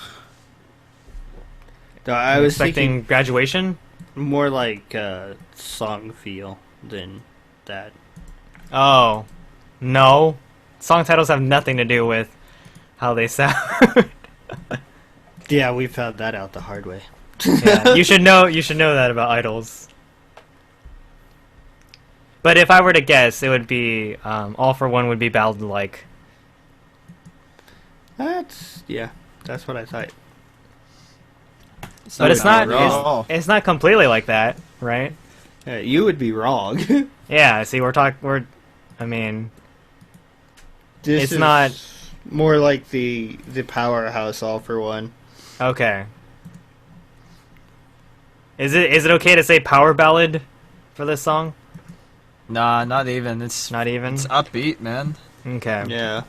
No, I was expecting thinking graduation. more like song feel than that. Oh, no. Song titles have nothing to do with how they sound. Yeah, we found that out the hard way. Yeah, you should know that about idols. But if I were to guess, it would be All for One would be ballad like. That's what I thought. But it's not wrong. it's not completely like that, right? You would be wrong. Yeah, see I mean, This It's is not- more like the powerhouse All for One. okay. Is it okay to say power ballad for this song? Nah, not even. It's Not even? It's upbeat, man. Okay. Yeah.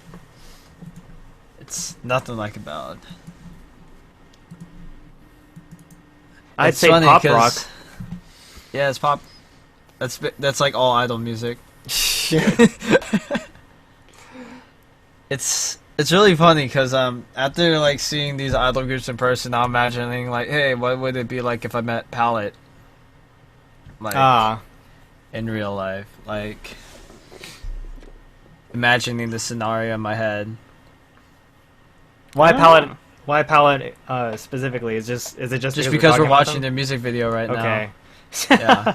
It's nothing like a ballad. I'd It's say funny pop 'cause- rock. Yeah, it's pop. That's like all idol music. It's really funny because after like seeing these idol groups in person, I'm imagining like, hey, what would it be like if I met Palette, like in real life? Like imagining the scenario in my head. Why I don't palette? know. Why palette specifically? Is it just Because we're talking about watching them? their music video right Okay. now. Yeah.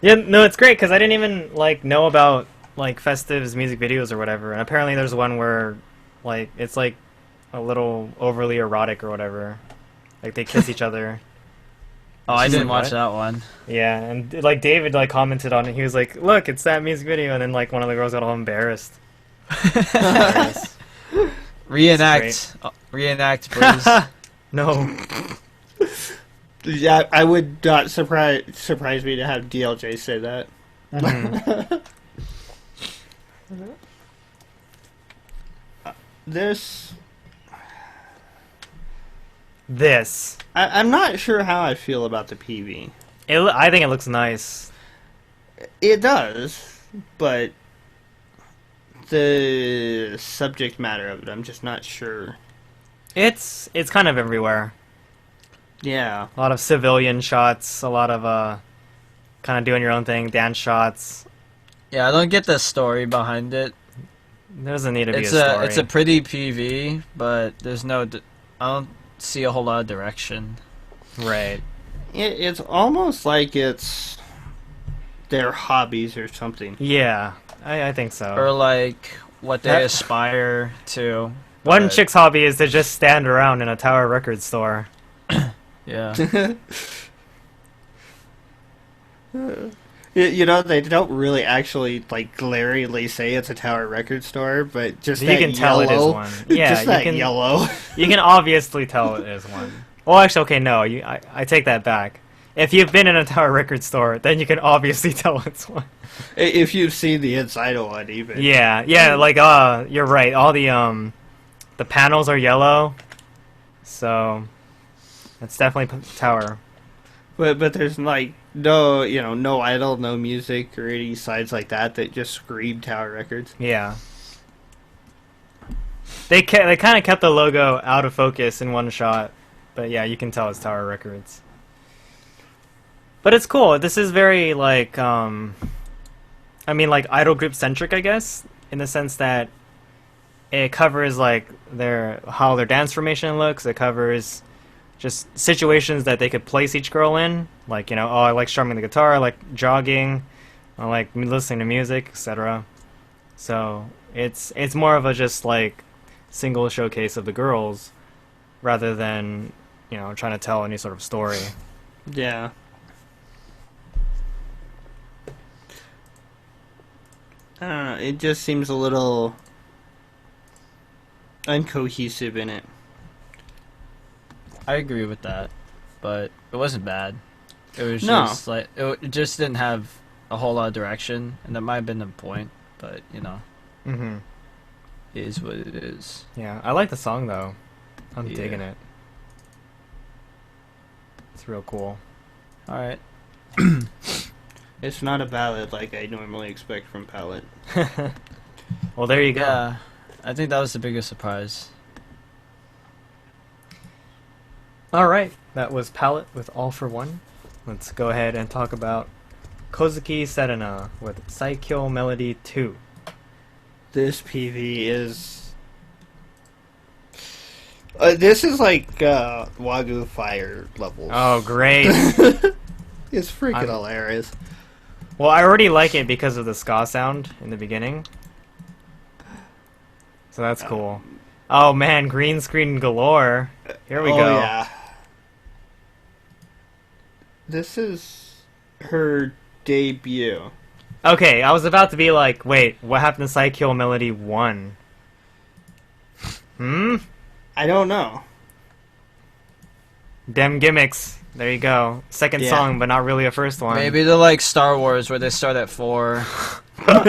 Yeah, no, it's great because I didn't even like know about like Festive's music videos or whatever, and apparently there's one where like it's like a little overly erotic or whatever, like they kiss each other. Oh, I She's didn't like, watch what? that one. Yeah, and like David like commented on it. He was like, "Look, it's that music video," and then like one of the girls got all embarrassed. Hilarious. Reenact, please. No. Yeah, I would not surprise me to have DLJ say that. Mhm. This, This. I'm not sure how I feel about the PV. I think it looks nice. It does, but the subject matter of it, I'm just not sure. It's kind of everywhere. Yeah. A lot of civilian shots, a lot of kind of doing your own thing, dance shots. Yeah, I don't get the story behind it. There doesn't need to be It's a story. it's a pretty PV, but there's no. I don't see a whole lot of direction. right. It's almost like it's their hobbies or something. Yeah, I think so. Or like what they aspire to. One chick's hobby is to just stand around in a Tower Records store. Yeah. You know, they don't really actually like glaringly say it's a Tower Records store, but just You that can tell it is yellow- one. Yeah, just you that can. yellow. You can obviously tell it is one. Well, actually, okay, no. I take that back. If you've been in a Tower Records store, then you can obviously tell it's one. If you've seen the inside of one, even. Yeah, like you're right. All the panels are yellow, so it's definitely Tower. But there's like no idol, no music or any signs like that just scream Tower Records. Yeah. They kind of kept the logo out of focus in one shot, but yeah, you can tell it's Tower Records. But it's cool. This is very like like idol group centric, I guess, in the sense that it covers like how their dance formation looks. It covers just situations that they could place each girl in, like I like strumming the guitar, I like jogging, I like listening to music, etc. So it's more of a just like single showcase of the girls, rather than trying to tell any sort of story. Yeah. I don't know. It just seems a little uncohesive in it. I agree with that, but it wasn't bad. It was No. just like it just didn't have a whole lot of direction, and that might have been the point. But Mm-hmm. it is what it is. Yeah, I like the song though. I'm Yeah. digging it. It's real cool. All right. It's not a ballad like I normally expect from Palent. Well, there you go. Yeah, I think that was the biggest surprise. All right, that was Palette with All for One. Let's go ahead and talk about Kozuki Serena with Saikyo Melody 2. This PV is... this is like Wagyu Fire levels. Oh, great. It's freaking I'm- hilarious. Well, I already like it because of the ska sound in the beginning. So that's cool. Oh man, green screen galore. Here we Oh, go. yeah. This is her debut. Okay, I was about to be like, wait, what happened to Saikyo Melody 1? I don't know. Dem gimmicks. There you go. Second Yeah. song, but not really a first one. Maybe they're like Star Wars, where they start at 4, and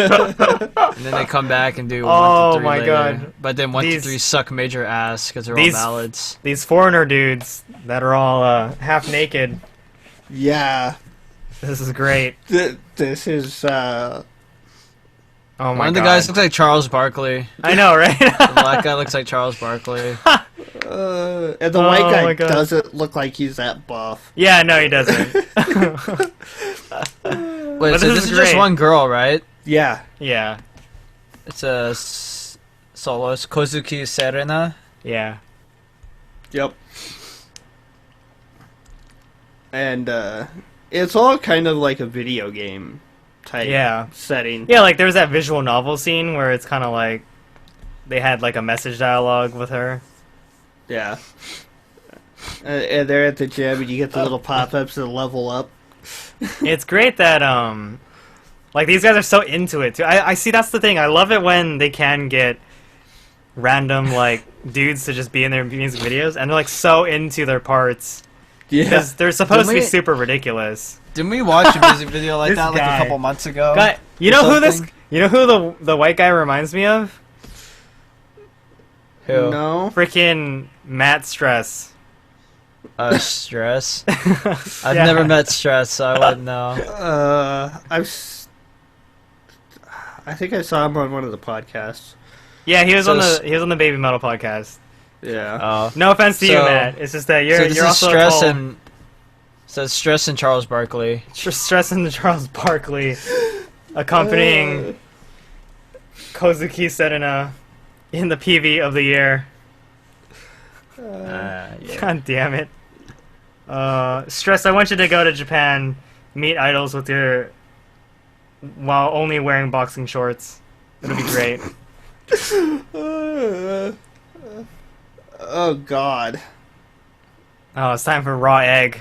then they come back and do 1 Oh to 3 my later. God. But then 1 These- to 3 suck major ass because they're all These- ballads. These foreigner dudes that are all half naked. Yeah. This is great. This is... Oh my god. One of the guys looks like Charles Barkley. I know, right? The black guy looks like Charles Barkley. and the Oh white my guy God. doesn't look like he's that buff. Yeah, no, he doesn't. Wait, But so this this is is just great. one girl, right? Yeah. Yeah, It's a soloist, Kozuki Serena. yeah. Yep. And it's all kind of like a video game type Yeah. setting. Yeah, like there was that visual novel scene where it's kind of like they had like a message dialogue with her. Yeah. And they're at the gym, and you get the little pop-ups to level up. It's great that like these guys are so into it too. I see, that's the thing. I love it when they can get random like dudes to just be in their music videos and they're like so into their parts Yeah. because they're supposed to be Didn't we- super ridiculous. Didn't we watch a music video like This that like guy. a couple months ago? Guy, you or know who this? something? You know who the white guy reminds me of? Who? No. Freaking Matt Stress. Stress. I've Yeah. never met Stress, so I wouldn't know. I think I saw him on one of the podcasts. Yeah, he was So on s- the Baby Metal podcast. Yeah. Oh. No offense to you, So- Matt. It's just that you're So this you're is also Stress tall. and Stress and Charles Barkley. Stress and Charles Barkley accompanying Kozuki Serena in the PV of the year. Yeah. God damn it. Stress, I want you to go to Japan, meet idols while only wearing boxing shorts. It'll be great. Oh God. Oh, it's time for raw egg.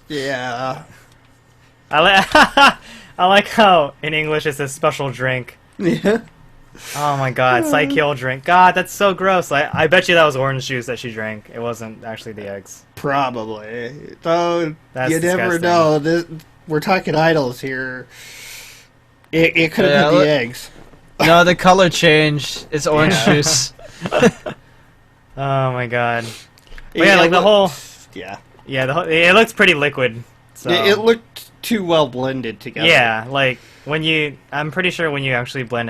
Yeah. I like how in English it says special drink. Yeah. Oh my god, Psykill drink. God, that's so gross. I bet you that was orange juice that she drank. It wasn't actually the eggs. Probably. Though That's you never disgusting. know. We're talking idols here. It could have been the eggs. No, the color changed. It's orange juice. Oh my god. But yeah, like the whole. Yeah. Yeah, it looks pretty liquid. So. It looked too well blended together. Yeah, like I'm pretty sure when you actually blend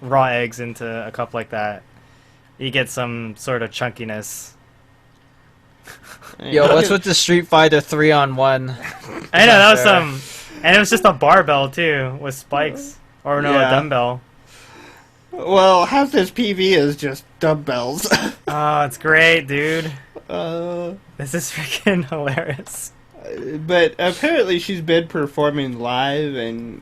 raw eggs into a cup like that, you get some sort of chunkiness. Yo, what's with the Street Fighter 3-on-1? I know, that was and it was just a barbell too, with spikes. Or no, Yeah. a dumbbell. Well, half this PV is just dumbbells. Oh, it's great, dude. uh, This is freaking hilarious. but apparently she's been performing live and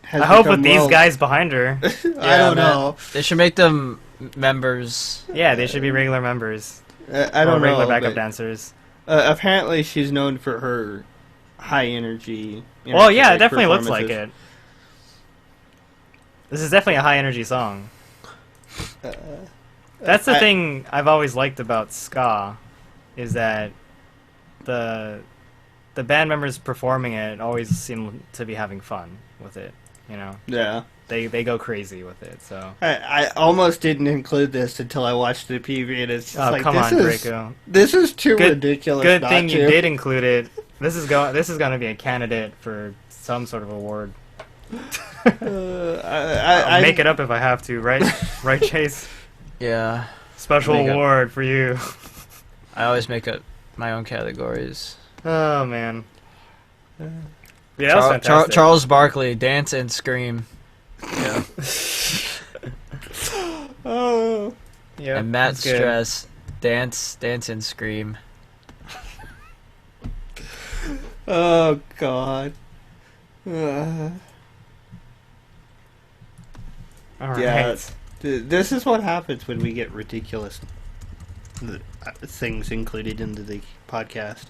has I hope with become these guys behind her. I don't know. They should make them members. Yeah, they should be regular members. I don't or regular know. backup but, dancers. apparently she's known for her high energy. Well, yeah, it definitely looks like performances. it. This is definitely a high energy song. That's the thing I've always liked about ska, is that the band members performing it always seem to be having fun with it. You know, Yeah. they go crazy with it. So. I almost didn't include this until I watched the PV, and it's just Oh, like, come on, Draco. this is too Good- ridiculous. Good not thing to. you did include it. This is going to be a candidate for some sort of award. I'll make it up if I have to, right? Right, Chase? Yeah. Special Make up. award for you. I always make up my own categories. Oh man. Yeah, that was fantastic. Charles Barkley, dance and scream. Yeah. Oh. Yeah. And Matt that's good. Stress, dance and scream. Oh God. All right. Yeah. This is what happens when we get ridiculous things included into the podcast.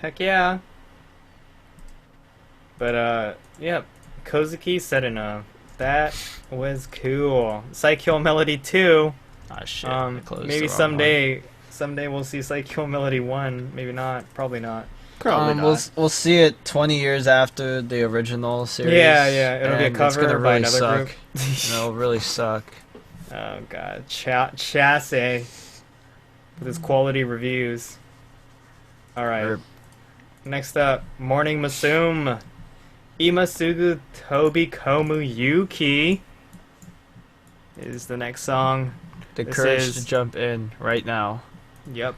Heck yeah. But yeah, Kozuki said enough. That was cool. Psychill Melody 2. Ah shit. I closed Maybe the wrong someday we'll see Psychill Melody 1. Maybe not. Probably not. Probably not. We'll see it 20 years after the original series. Yeah, it'll be a and cover it's gonna by really another suck. group. It'll really suck. Oh god, Chassis with his quality reviews. All right. Erp. Next up, Morning Musume, Imasugu Tobi Komu Yuki is the next song. The This courage is- to jump in right now. Yep.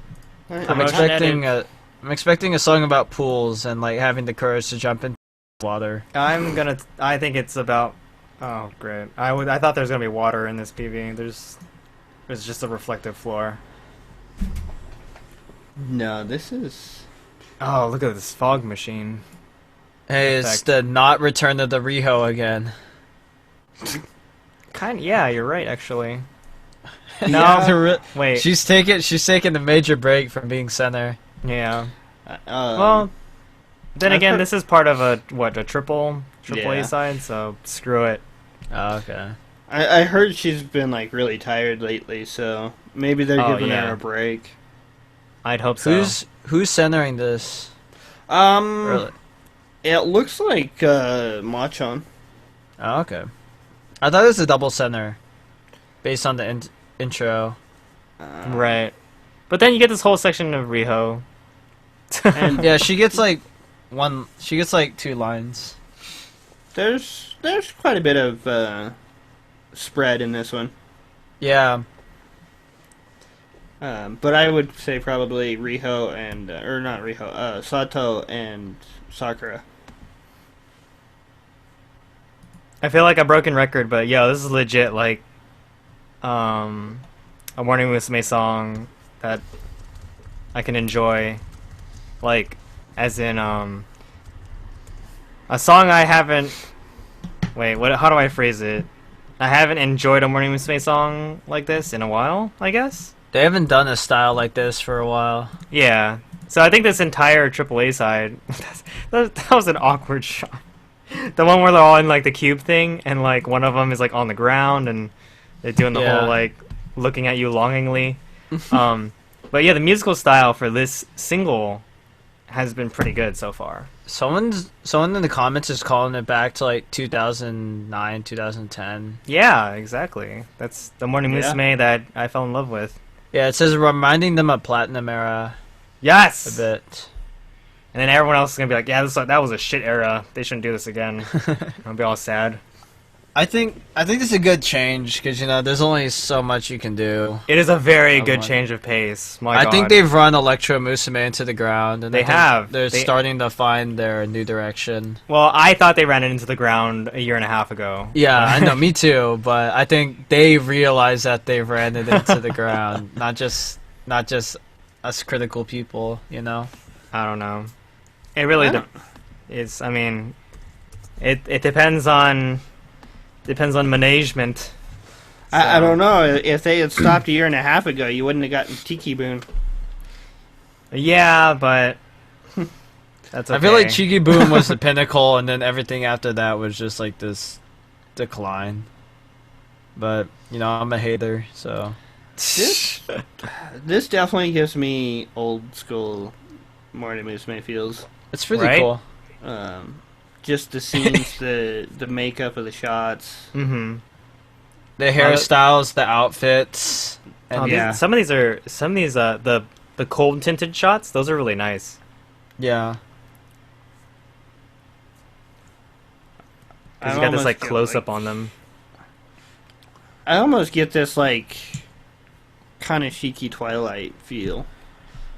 I'm Promotion expecting a song about pools and like having the courage to jump into water. I think it's about. Oh great! I thought there was gonna be water in this PV. There's just a reflective floor. No, this is. Oh, look at this fog machine. Hey, it's Effect. the not return of the Riho again. Yeah, you're right actually. Yeah. No, wait. She's taking a major break from being center. Yeah. Well, Well, then I've again, heard- this is part of a triple Yeah. A side, so screw it. Oh, okay. I heard she's been like really tired lately, so maybe they're Oh, giving yeah. her a break. I'd hope so. Who's centering this? Really? It looks like Machon. Oh, okay. I thought it was a double center, based on the intro. Right. But then you get this whole section of Riho. And Yeah, she gets like 2 lines. there's quite a bit of spread in this one. Yeah. But I would say probably Riho and or not Riho, Sato and Sakura. I feel like a broken record, but yo, this is legit like a Morning Musume song that I can enjoy, like as in a song I haven't. Wait, what? How do I phrase it? I haven't enjoyed a Morning Musume song like this in a while, I guess. They haven't done a style like this for a while. Yeah. So I think this entire AAA side, that was an awkward shot. The one where they're all in like the cube thing, and like one of them is like on the ground, and they're doing the whole like looking at you longingly. But yeah, the musical style for this single has been pretty good so far. Someone in the comments is calling it back to like 2009, 2010. Yeah, exactly. That's the Morning Musume that I fell in love with. Yeah, it says reminding them of Platinum Era. Yes! A bit. And then everyone else is going to be like, yeah, that was a shit era. They shouldn't do this again. I'll be all sad. I think this is a good change because, you know, there's only so much you can do. It is a very good change of pace. My God. I think they've run Electro Musume into the ground. And they have. They're starting to find their new direction. Well, I thought they ran it into the ground a year and a half ago. Yeah, I know, me too. But I think they realize that they ran it into the ground. Not just us critical people, you know? I don't know. It really is. I mean, it depends on management. So. I don't know. If they had stopped a year and a half ago, you wouldn't have gotten Tiki Boom. Yeah, but that's okay. I feel like Cheeky Boom was the pinnacle, and then everything after that was just like this decline. But, you know, I'm a hater, so... This definitely gives me old school Morning Musume feels. It's really cool. Just the scenes, the makeup of the shots. Mm-hmm. The hairstyles, the outfits. And some of these the cold tinted shots. Those are really nice. Yeah. Because you got this like close up on them. I almost get this like kind of Shiki Twilight feel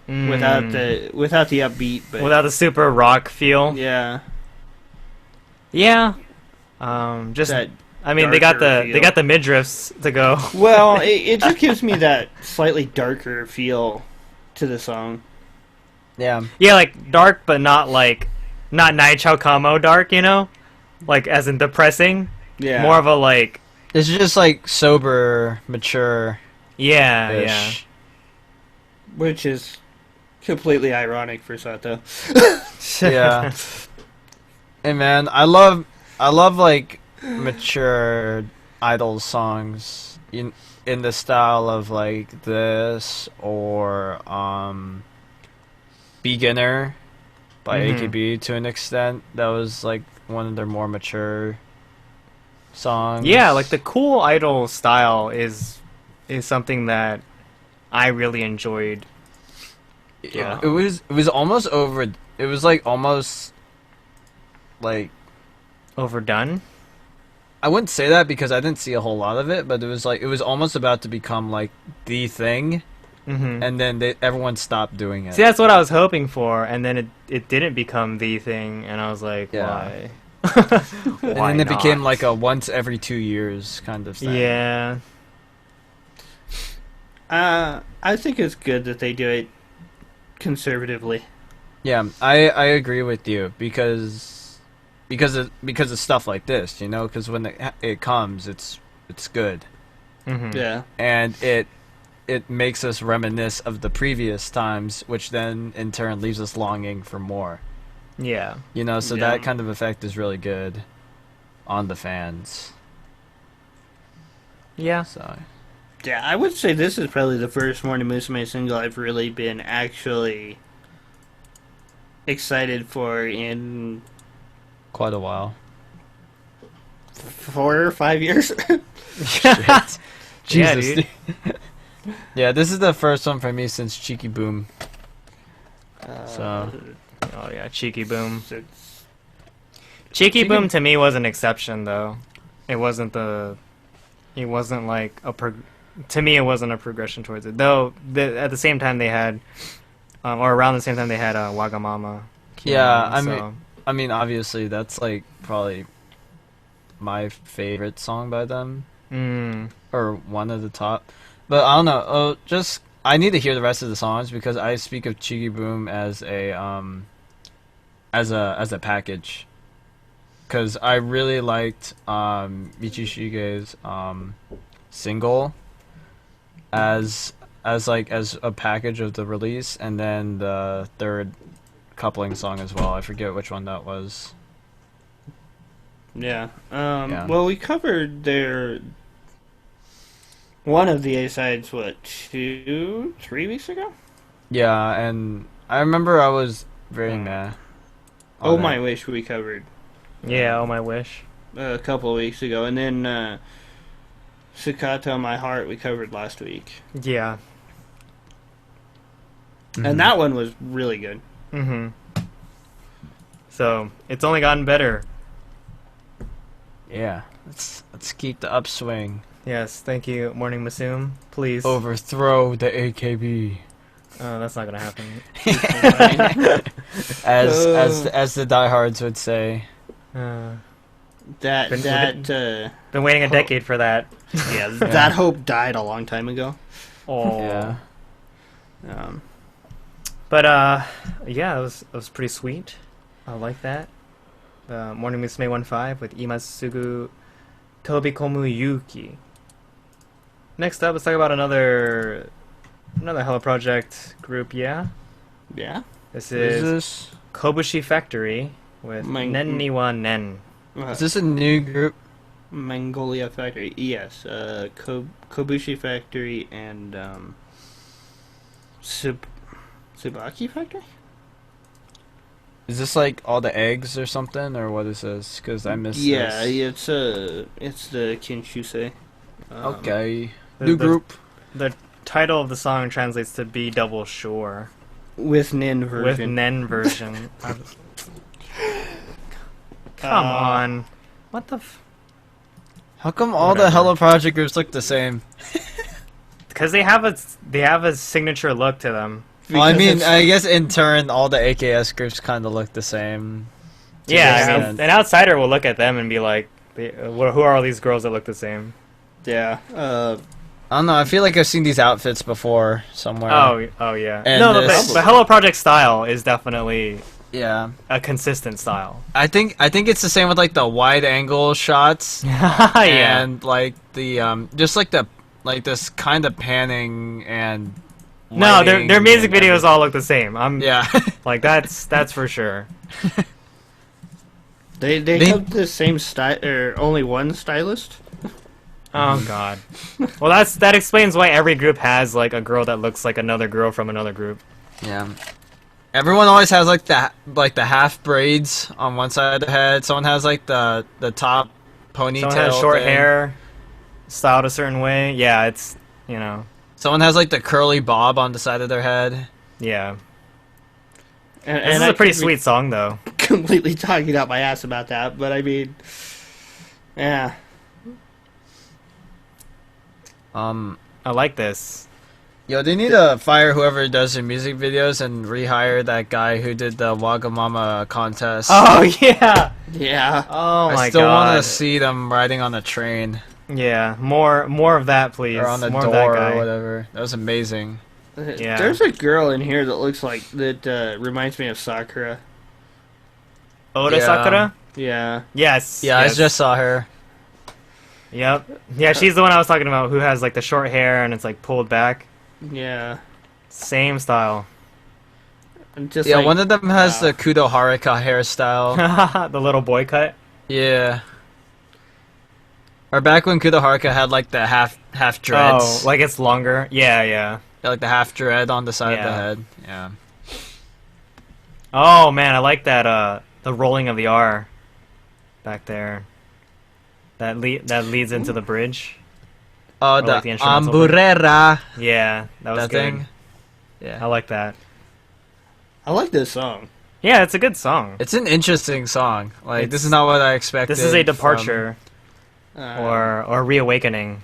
without the upbeat, but without the super rock feel. Yeah. Yeah. Just that I mean, they got the midriffs to go. Well, it just gives me that slightly darker feel to the song. Yeah. Yeah, like dark, but not Naichao Kamo dark, you know? Like as in depressing. Yeah. More of a like. It's just like sober, mature. Yeah. Which is completely ironic for Sato. Yeah. Hey man, I love like mature idol songs in the style of like this or Beginner by AKB to an extent. That was like one of their more mature songs. Yeah, like the cool idol style is something that I really enjoyed. Yeah. It was almost over. It was like almost like overdone. I wouldn't say that because I didn't see a whole lot of it, but it was almost about to become like the thing, and then everyone stopped doing it. See, that's what I was hoping for, and then it didn't become the thing, and I was like, why? And then it became like a once every 2 years kind of thing. Yeah. I think it's good that they do it conservatively. Yeah, I agree with you because of stuff like this, you know, because when it comes, it's good. Yeah, and it makes us reminisce of the previous times, which then in turn leaves us longing for more. Yeah, you know, so that kind of effect is really good on the fans. Yeah. So. Yeah, I would say this is probably the first Morning Musume single I've really been actually excited for in quite a while. 4 or 5 years. Jesus. Yeah, this is the first one for me since Cheeky Boom. Oh yeah, Cheeky Boom. Cheeky Boom to me was an exception though. It wasn't like to me it wasn't a progression towards it. Though at the same time they had or around the same time they had Wagamama. Yeah, I mean obviously that's like probably my favorite song by them. Or one of the top. But I don't know. I need to hear the rest of the songs because I speak of Cheeky Boom as a package. because I really liked Michishige's single as a package of the release, and then the third coupling song as well. I forget which one that was. Yeah. Yeah. Well, we covered one of the A-sides, 2, 3 weeks ago? Yeah, and I remember I was very mad. Oh My Wish we covered Yeah, Oh My Wish. a couple of weeks ago, and then Sukato My Heart we covered last week. Yeah. And that one was really good. Mm-hmm. So, it's only gotten better. Yeah, let's keep the upswing. Yes, thank you, Morning Masum. Please. Overthrow the AKB. Oh, that's not gonna happen. as the diehards would say. Uh, Been been waiting a decade for that. yeah, that hope died a long time ago. Oh. Yeah. But yeah, it was pretty sweet. I like that. Morning Musume 1-5 with Imasugu Tobikomu Yuki. Next up, let's talk about another Hello Project group. Yeah, this is Kobushi Factory with Nen ni wa Nen. Is this a new group? Mongolia Factory, yes. Kobushi Factory and Tsubaki Factory? Is this like all the eggs or something, or what is this? Because I missed Yeah, this. it's the Kinshusei. Okay. The- New the- group. The title of the song translates to "Be Double Sure" With Nin version. with Nen version. Come on, what the? How come all the Whatever. Hello Project groups look the same? Because they have a signature look to them. Well, I Because mean, it's- I guess in turn, all the AKS groups kind of look the same. to Yeah, an I mean, extent. an outsider will look at them and be like, "Who are all these girls that look the same?" Yeah. I don't know. I feel like I've seen these outfits before somewhere. Oh yeah. And No, this- but Hello Project style is definitely Yeah. a consistent style. I think it's the same with like the wide angle shots Yeah. and like the just like this kind of panning and No, their lighting music and videos all look the same. yeah. Like that's for sure. They have the same style, or only one stylist? Oh god. Well, that explains why every group has like a girl that looks like another girl from another group. Yeah. Everyone always has like the half braids on one side of the head. Someone has like the top ponytail. Someone has short thing. hair, styled a certain way. Yeah, it's Someone has like the curly bob on the side of their head. yeah. And This is I a pretty could be sweet song though. completely talking out my ass about that, but I mean, yeah. I like this. Yo, they need to fire whoever does their music videos and rehire that guy who did the Wagamama contest. Oh yeah. Yeah. Oh my I still god. want to see them riding on a train Yeah, more of that, please. or on the more of that door guy. or whatever. That was amazing. Yeah. There's a girl in here that looks like, reminds me of Sakura. Oda Yeah. Sakura? Yeah. Yes. Yeah, yes. I just saw her. Yep. Yeah, she's the one I was talking about who has like the short hair and it's like pulled back. Yeah. Same style. And just Yeah, like, one of them has wow. the Kudo Haruka hairstyle. The little boy cut. Yeah. Or back when Kudo Haruka had like the half dreads. Oh, like it's longer. Yeah, yeah. Yeah, like the half dread on the side of the Yeah. head. Yeah. Oh man, I like that the rolling of the R back there. That leads into the bridge. Oh, Or, like, the the instrumental Amburera. Yeah, that was That good. thing. I Yeah. like that. I like this song. Yeah, it's a good song. It's an interesting song. Like, this It's- is not what I expected. This is a from- departure or reawakening.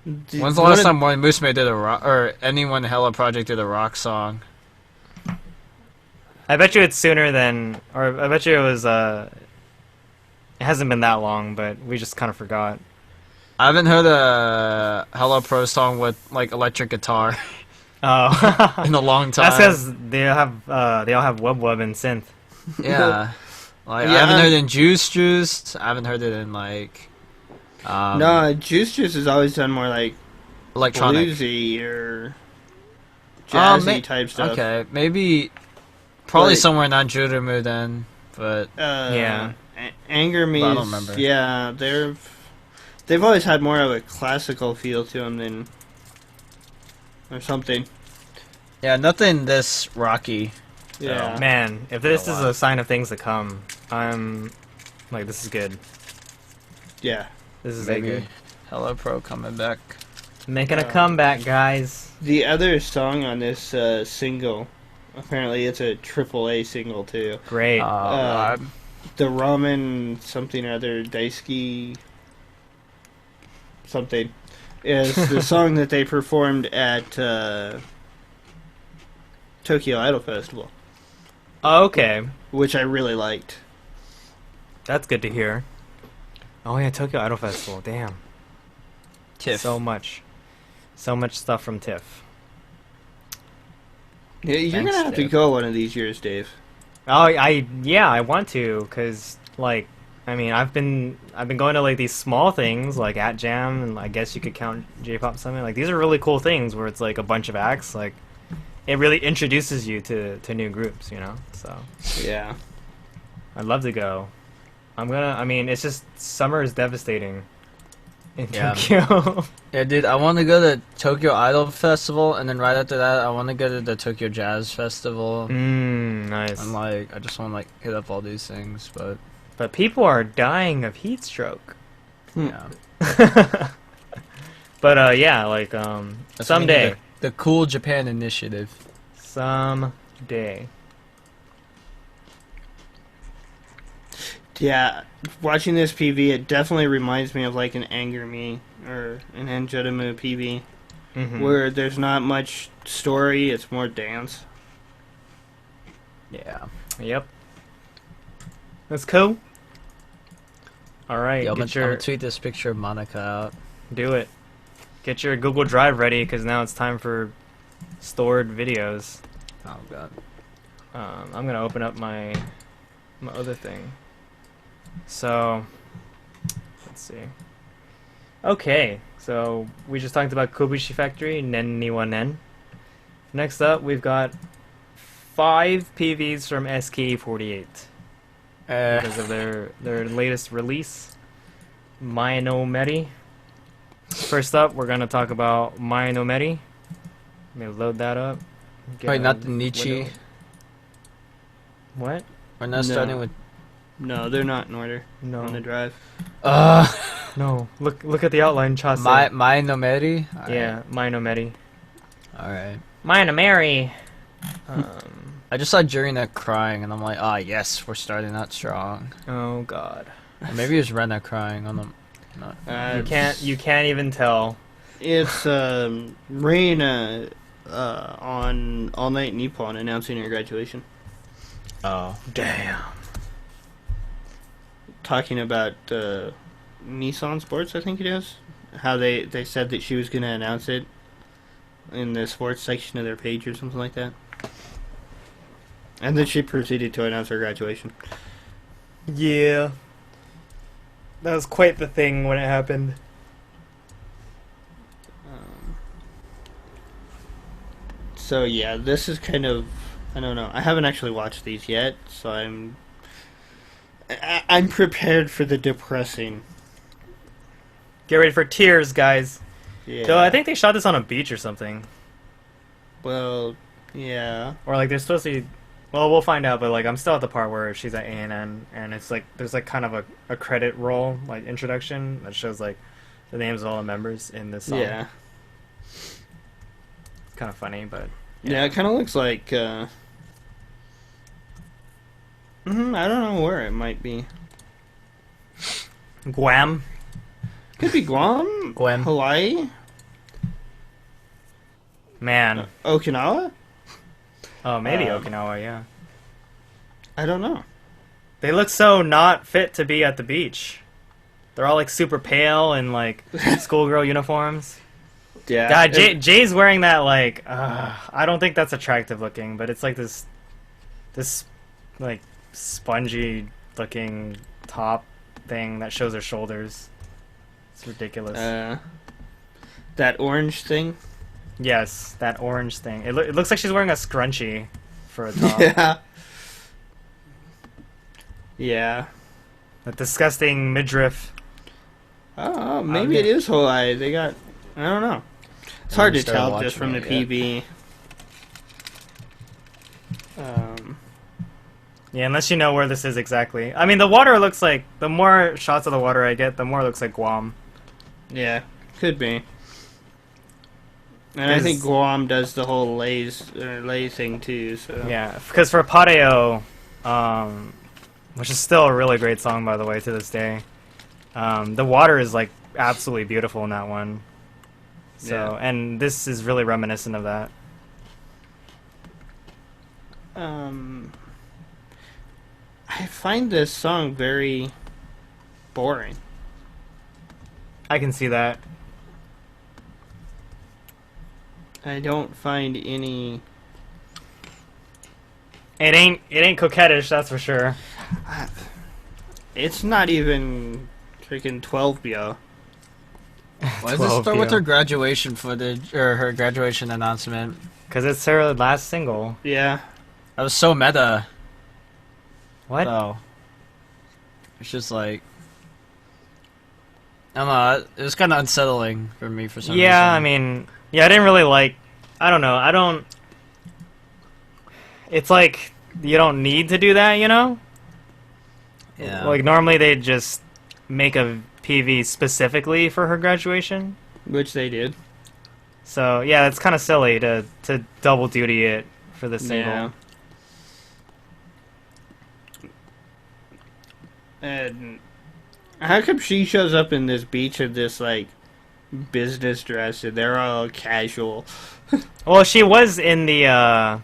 When's the last time one Musume did a rock, or anyone in Hello Project did a rock song? I bet you it's sooner than, or I bet you it was. It hasn't been that long, but we just kind of forgot. I haven't heard a Hello Pro song with like electric guitar Oh, in a long time. that's because they all have Wub Wub and synth. Yeah. Like, Yeah. I haven't heard it in Juice. I haven't heard it in, like... No, Juice has always done more, like, electronic. bluesy or jazzy type stuff. Okay, maybe... Probably Like- somewhere not Judomu then, but... Yeah. Anger Me But I don't is- remember. Yeah, they've always had more of a classical feel to them than... or something. Yeah, nothing this rocky. Yeah. Man, if this Oh, is wow. a sign of things to come, I'm like, this is good. Yeah. This is a Maybe. good. Hello Pro coming back. Making a comeback, guys. The other song on this single, apparently it's a AAA single too. Great. God. The Ramen something or other Daisuke something is the song that they performed at Tokyo Idol Festival, Okay, which I really liked. that's good to hear. Oh yeah, Tokyo Idol Festival. Damn, Tiff. so much stuff from TIFF. Yeah, you're Thanks, gonna have to Dave. go one of these years, Dave. Oh, I want to, cause like, I mean, I've been going to like these small things like at Jam, and I guess you could count J-Pop Summit. Like these are really cool things where it's like a bunch of acts. Like it really introduces you to new groups, you know. So Yeah. I'd love to go. I mean, it's just summer is devastating in Yeah. Tokyo. Yeah, dude, I want to go to Tokyo Idol Festival, and then right after that, I want to go to the Tokyo Jazz Festival. Nice. And like, I just want to like hit up all these things, but But people are dying of heat stroke. yeah. But yeah, like That's when we someday. need The Cool Japan Initiative. Someday. Yeah, watching this PV, it definitely reminds me of like an Anger Me or an Anjodamu PV, Mhm. where there's not much story, it's more dance. Yeah. Yep. That's cool. All right, Yeah, I'm get gonna your tweet this picture of Monica out. do it. Get your Google Drive ready because now it's time for stored videos. Oh god. I'm gonna open up my other thing. So let's see. Okay, so we just talked about Kobushi Factory, Nen Niwa Nen. Next up, we've got 5 PVs from SK48 because of their latest release, Mai no Meri. First up, we're gonna talk about Mai no Meri. Let me load that up. Get Wait, a not the Nietzsche. window. What? We're not No. starting with. No, they're not in order on the No. drive. No. Look at the outline, Chase. My no Meri. Yeah, Mai no Meri. All right. Mai no Meri. I just saw Jurina crying, and I'm like, ah, yes, we're starting out strong. Oh God. Or maybe it was Rena crying on the. Not. You can't even tell. It's Reina on All Night Nippon announcing her graduation, Oh. Damn. talking about Nissan Sports, I think it is. How they said that she was going to announce it in the sports section of their page or something like that. And then she proceeded to announce her graduation. Yeah. That was quite the thing when it happened. So yeah, this is kind of, I don't know. I haven't actually watched these yet, so I'm prepared for the depressing. Get ready for tears, guys. Yeah. Though I think they shot this on a beach or something, Well, yeah. or like they're supposed to be. Well, we'll find out. But like, I'm still at the part where she's at A&M, and it's like there's like kind of a credit roll, like introduction that shows like the names of all the members in this song. Yeah. It's kind of funny, but Yeah, it kind of looks like. I don't know where it might be. Guam. Could be Guam, Guam. Hawaii, Man. Okinawa. Oh, maybe Um, Okinawa. Yeah. I don't know. They look so not fit to be at the beach. They're all like super pale in like schoolgirl uniforms. Yeah. God, Jay's wearing that like I don't think that's attractive looking, but it's like this like spongy looking top thing that shows her shoulders. It's ridiculous. That orange thing? Yes, that orange thing. It looks like she's wearing a scrunchie for a top. Yeah. Yeah. That disgusting midriff. Oh, maybe it is Hawaii. They got... I don't know. It's hard to tell just from the PV. Yeah, unless you know where this is exactly. I mean, the water looks like... The more shots of the water I get, the more it looks like Guam. Yeah, could be. And I think Guam does the whole lay thing too. So yeah, because for Pareo, which is still a really great song by the way to this day, the water is like absolutely beautiful in that one. So and this is really reminiscent of that. I find this song very boring. I can see that. I don't find any. It ain't coquettish, that's for sure. It's not even freaking 12 Why does it start with her graduation footage or her graduation announcement? Because it's her last single. Yeah. That was so meta. What? So, it's just like, I don't know. It was kind of unsettling for me for some reason. Yeah, I mean, I didn't really like. I don't know. It's like you don't need to do that, you know? Yeah. Like normally they just make a PV specifically for her graduation. Which they did. So yeah, it's kind of silly to double duty it for the single. Yeah. And how come she shows up in this beach in this like business dress and they're all casual? Well, she was in the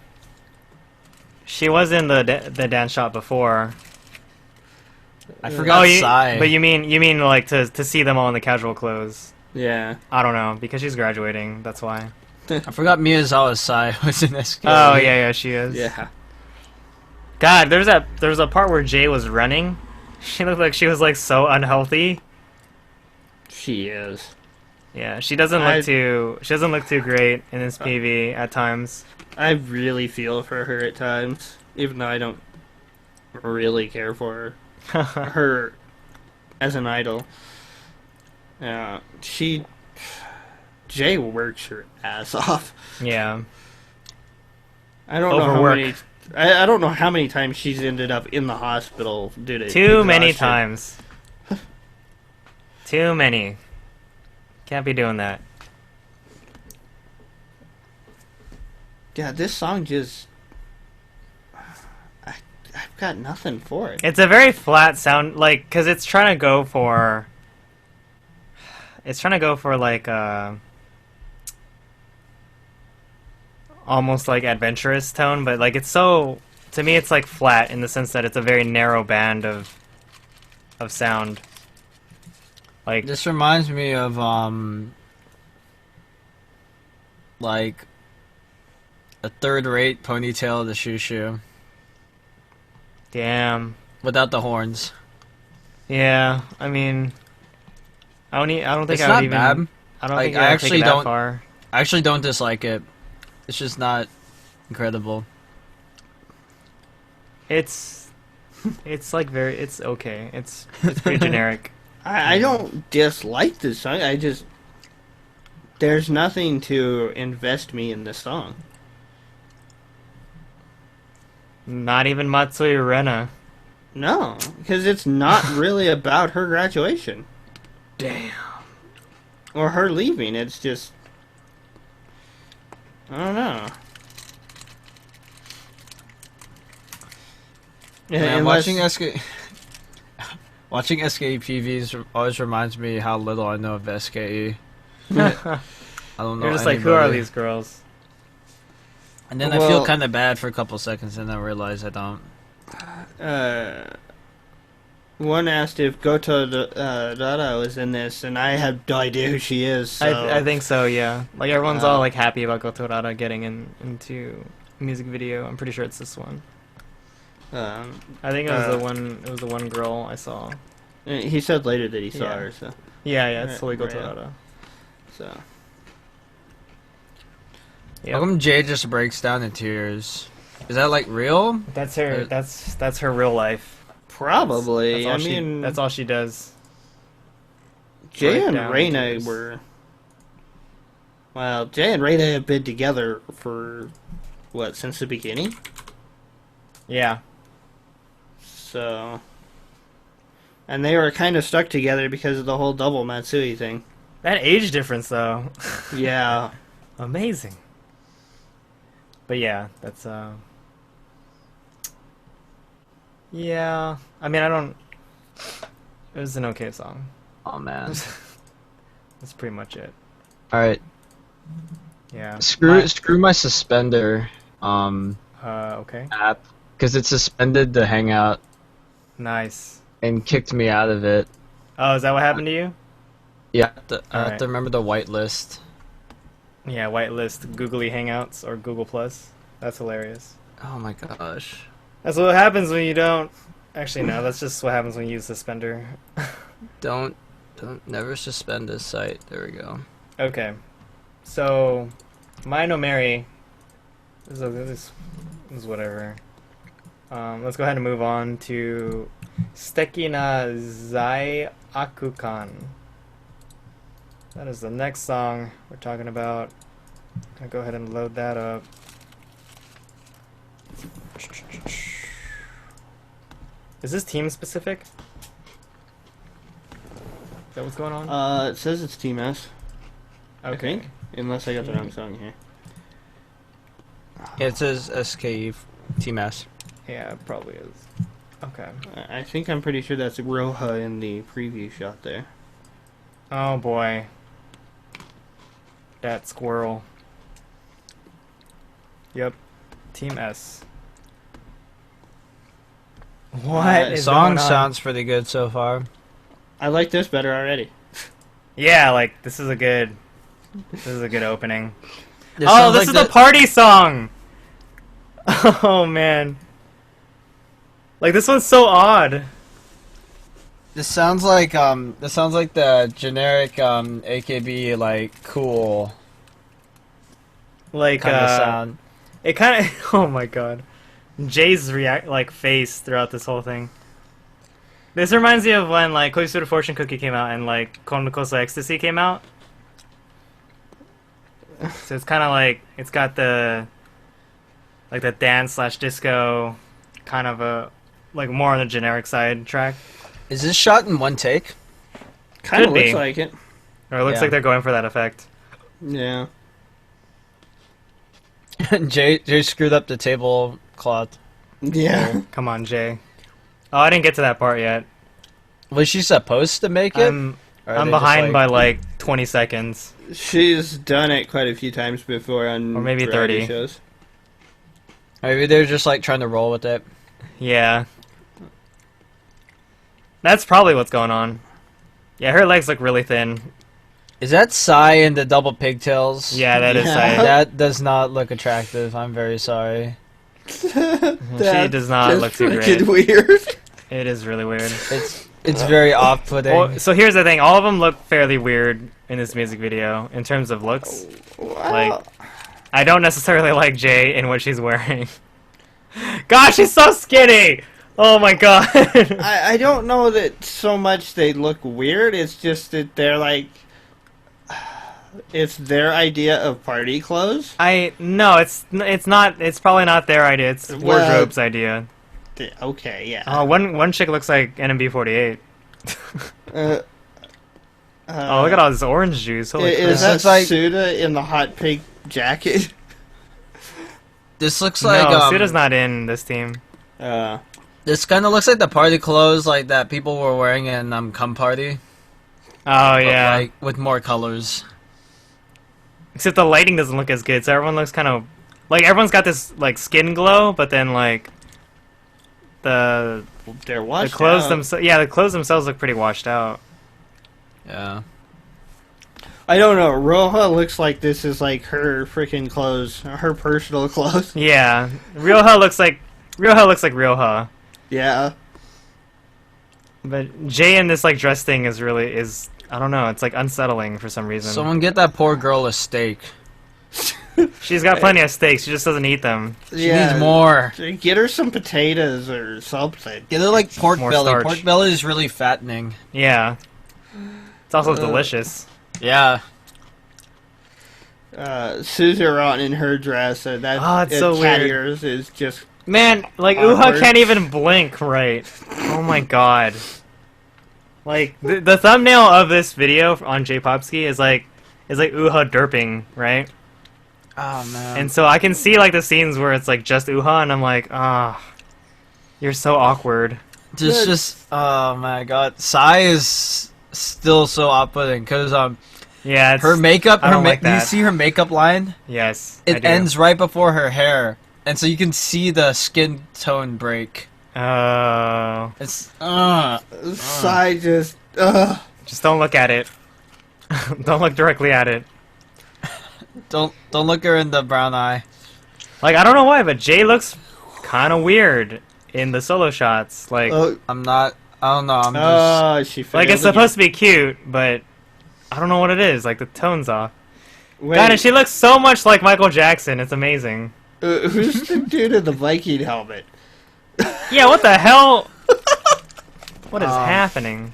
dance shop before. I forgot Psy. But you mean like to see them all in the casual clothes? Yeah. I don't know because she's graduating. That's why. I forgot Miyazawa Sai was in this. Oh yeah, she is. Yeah. God, there's a part where Jay was running. She looked like she was like so unhealthy. She is. Yeah, she doesn't look too great in this PV at times. I really feel for her at times, even though I don't really care for her as an idol. Jay works her ass off. Yeah. I don't know how many. I don't know how many times she's ended up in the hospital due to Too many times. Too many. Can't be doing that. Yeah, this song just... I've got nothing for it. It's a very flat sound, like, because it's trying to go for... It's trying to go for, like, almost, like, adventurous tone, but, like, it's so... To me, it's, like, flat in the sense that it's a very narrow band of sound. Like... This reminds me of, like... a third-rate ponytail of the shoo-shoo. Damn. Without the horns. Yeah, I mean... I don't think it's I not would even... bad. I don't Like, think I I actually take it that don't- far. I actually don't dislike it. It's just not incredible. It's like very... It's okay. It's pretty generic. I don't dislike this song. I just... There's nothing to invest me in this song. Not even Matsui Rena. No, because it's not really about her graduation. Damn. Or her leaving. It's just... I don't know. Man, watching SKE PVs always reminds me how little I know of SKE. I don't know. You're just like, who are these girls? And then I feel kind of bad for a couple seconds, and then I realize I don't. One asked if Goto Dada was in this, and I have no idea who she is. So. I think so, yeah. Like, everyone's all, like, happy about Gotorada getting into a music video. I'm pretty sure it's this one. I think it was the one. It was the one girl I saw. He said later that he saw Yeah. her. So Yeah, it's Right, Toigo right. Torada. so. How come Jay just breaks down in tears? Is that like real? That's her. That's her real life. Probably. That's all I mean, that's all she does. Jay break and down Reina tears. were. Well, Jay and Reina have been together for what, since the beginning? Yeah. So. And they were kind of stuck together because of the whole double Matsui thing. That age difference, though. Yeah. Amazing. But yeah, that's yeah. I mean, I don't. It was an okay song. Oh man. That's pretty much it. All right. Yeah. Screw my suspender Okay. app because it suspended the Hangout Nice. and kicked me out of it. Oh, is that what happened to you? Yeah, I have Alright. to remember the whitelist. Yeah, whitelist Googly Hangouts or Google Plus. That's hilarious. Oh my gosh. That's what happens when you don't. Actually, no. That's just what happens when you use suspender. Don't never suspend this site. There we go. Okay. So, Mai no Mary. This is whatever. Let's go ahead and move on to Steki na Zai Akukan. That is the next song we're talking about. I'll go ahead and load that up. Is this team specific? Is that what's going on? It says it's Team S. I think. Unless I got the wrong song here. Yeah, it says SKE Team S. Yeah, it probably is. Okay. I think I'm pretty sure that's Roha in the preview shot there. Oh boy. That squirrel. Yep. Team S. What The is song going on? sounds pretty good so far. I like this better already. Yeah, like this is a good opening. This Oh, sounds this like is the party song. Oh man. Like this one's so odd. This sounds like the generic AKB like cool Like kind of sound. it kind of oh my god. Jay's face throughout this whole thing. This reminds me of when like Koisuru Fortune Cookie came out and like Kondokoso Ecstasy came out. So it's kind of like it's got the like the dance / disco kind of a like more on the generic side track. Is this shot in one take? Kind of Could be. looks like it. Or it looks Yeah. like they're going for that effect. Yeah. Jay screwed up the tablecloth. Yeah. Come on, Jay. Oh, I didn't get to that part yet. Was she supposed to make it? I'm Or are I'm they just, behind by like 20 seconds. She's done it quite a few times before on Or maybe variety 30. shows. Maybe they're just like trying to roll with it. Yeah. That's probably what's going on. Yeah, her legs look really thin. Is that Psy in the double pigtails? Yeah, that is Yeah. Sai. That does not look attractive. I'm very sorry. She does not look too great. Weird. It is really weird. It's very off-putting. Well, so here's the thing. All of them look fairly weird in this music video in terms of looks. Wow. Like, I don't necessarily like Jay in what she's wearing. Gosh, she's so skinny! Oh my god. I don't know that so much they look weird. It's just that they're like, it's their idea of party clothes. No, it's not. It's probably not their idea. It's Well, Wardrobe's idea. Okay, yeah. Oh, one chick looks like NMB48. Oh, look at all this orange juice. Holy crap. Is that looks like- Suda in the hot pink jacket? This looks like No, Suda's not in this team. This kind of looks like the party clothes like that people were wearing in Cum Party. Oh but, yeah. like, with more colors. Except the lighting doesn't look as good, so everyone looks kind of like everyone's got this like skin glow, but then like the They're washed clothes out. themselves. Yeah, the clothes themselves look pretty washed out. Yeah. I don't know. Roha looks like this is like her freaking clothes, her personal clothes. Yeah, Ryoha looks like Ryoha looks like Ryoha. Yeah. But Jay in this like dress thing is I don't know, it's like unsettling for some reason. Someone get that poor girl a steak. She's got plenty of steaks, she just doesn't eat them. She needs more. Get her some potatoes or something. Get her like pork More belly. starch. Pork belly is really fattening. Yeah. It's also delicious. Yeah. Suzuran in her dress, it's so weird. Yours is just Man, like awkward. Uha can't even blink right. Oh my god. Like the thumbnail of this video on J-Popski is like Uha derping, right? Oh man. And so I can see like the scenes where it's like just Uha, and I'm like, you're so awkward. just oh my god. Sai is still so off-putting because Yeah, her makeup. I don't like Do you that. see her makeup line? Yes, I It do. ends right before her hair, and so you can see the skin tone break. Oh, It's Sai just just don't look at it. Don't look directly at it. don't look her in the brown eye. Like I don't know why, but Jay looks kind of weird in the solo shots. Like, I'm not. I don't know. I'm just. she like it's failed supposed to be cute, but I don't know what it is. Like the tone's off. Wait, God, and she looks so much like Michael Jackson. It's amazing. who's the dude in the Viking helmet? Yeah, what the hell? What is happening?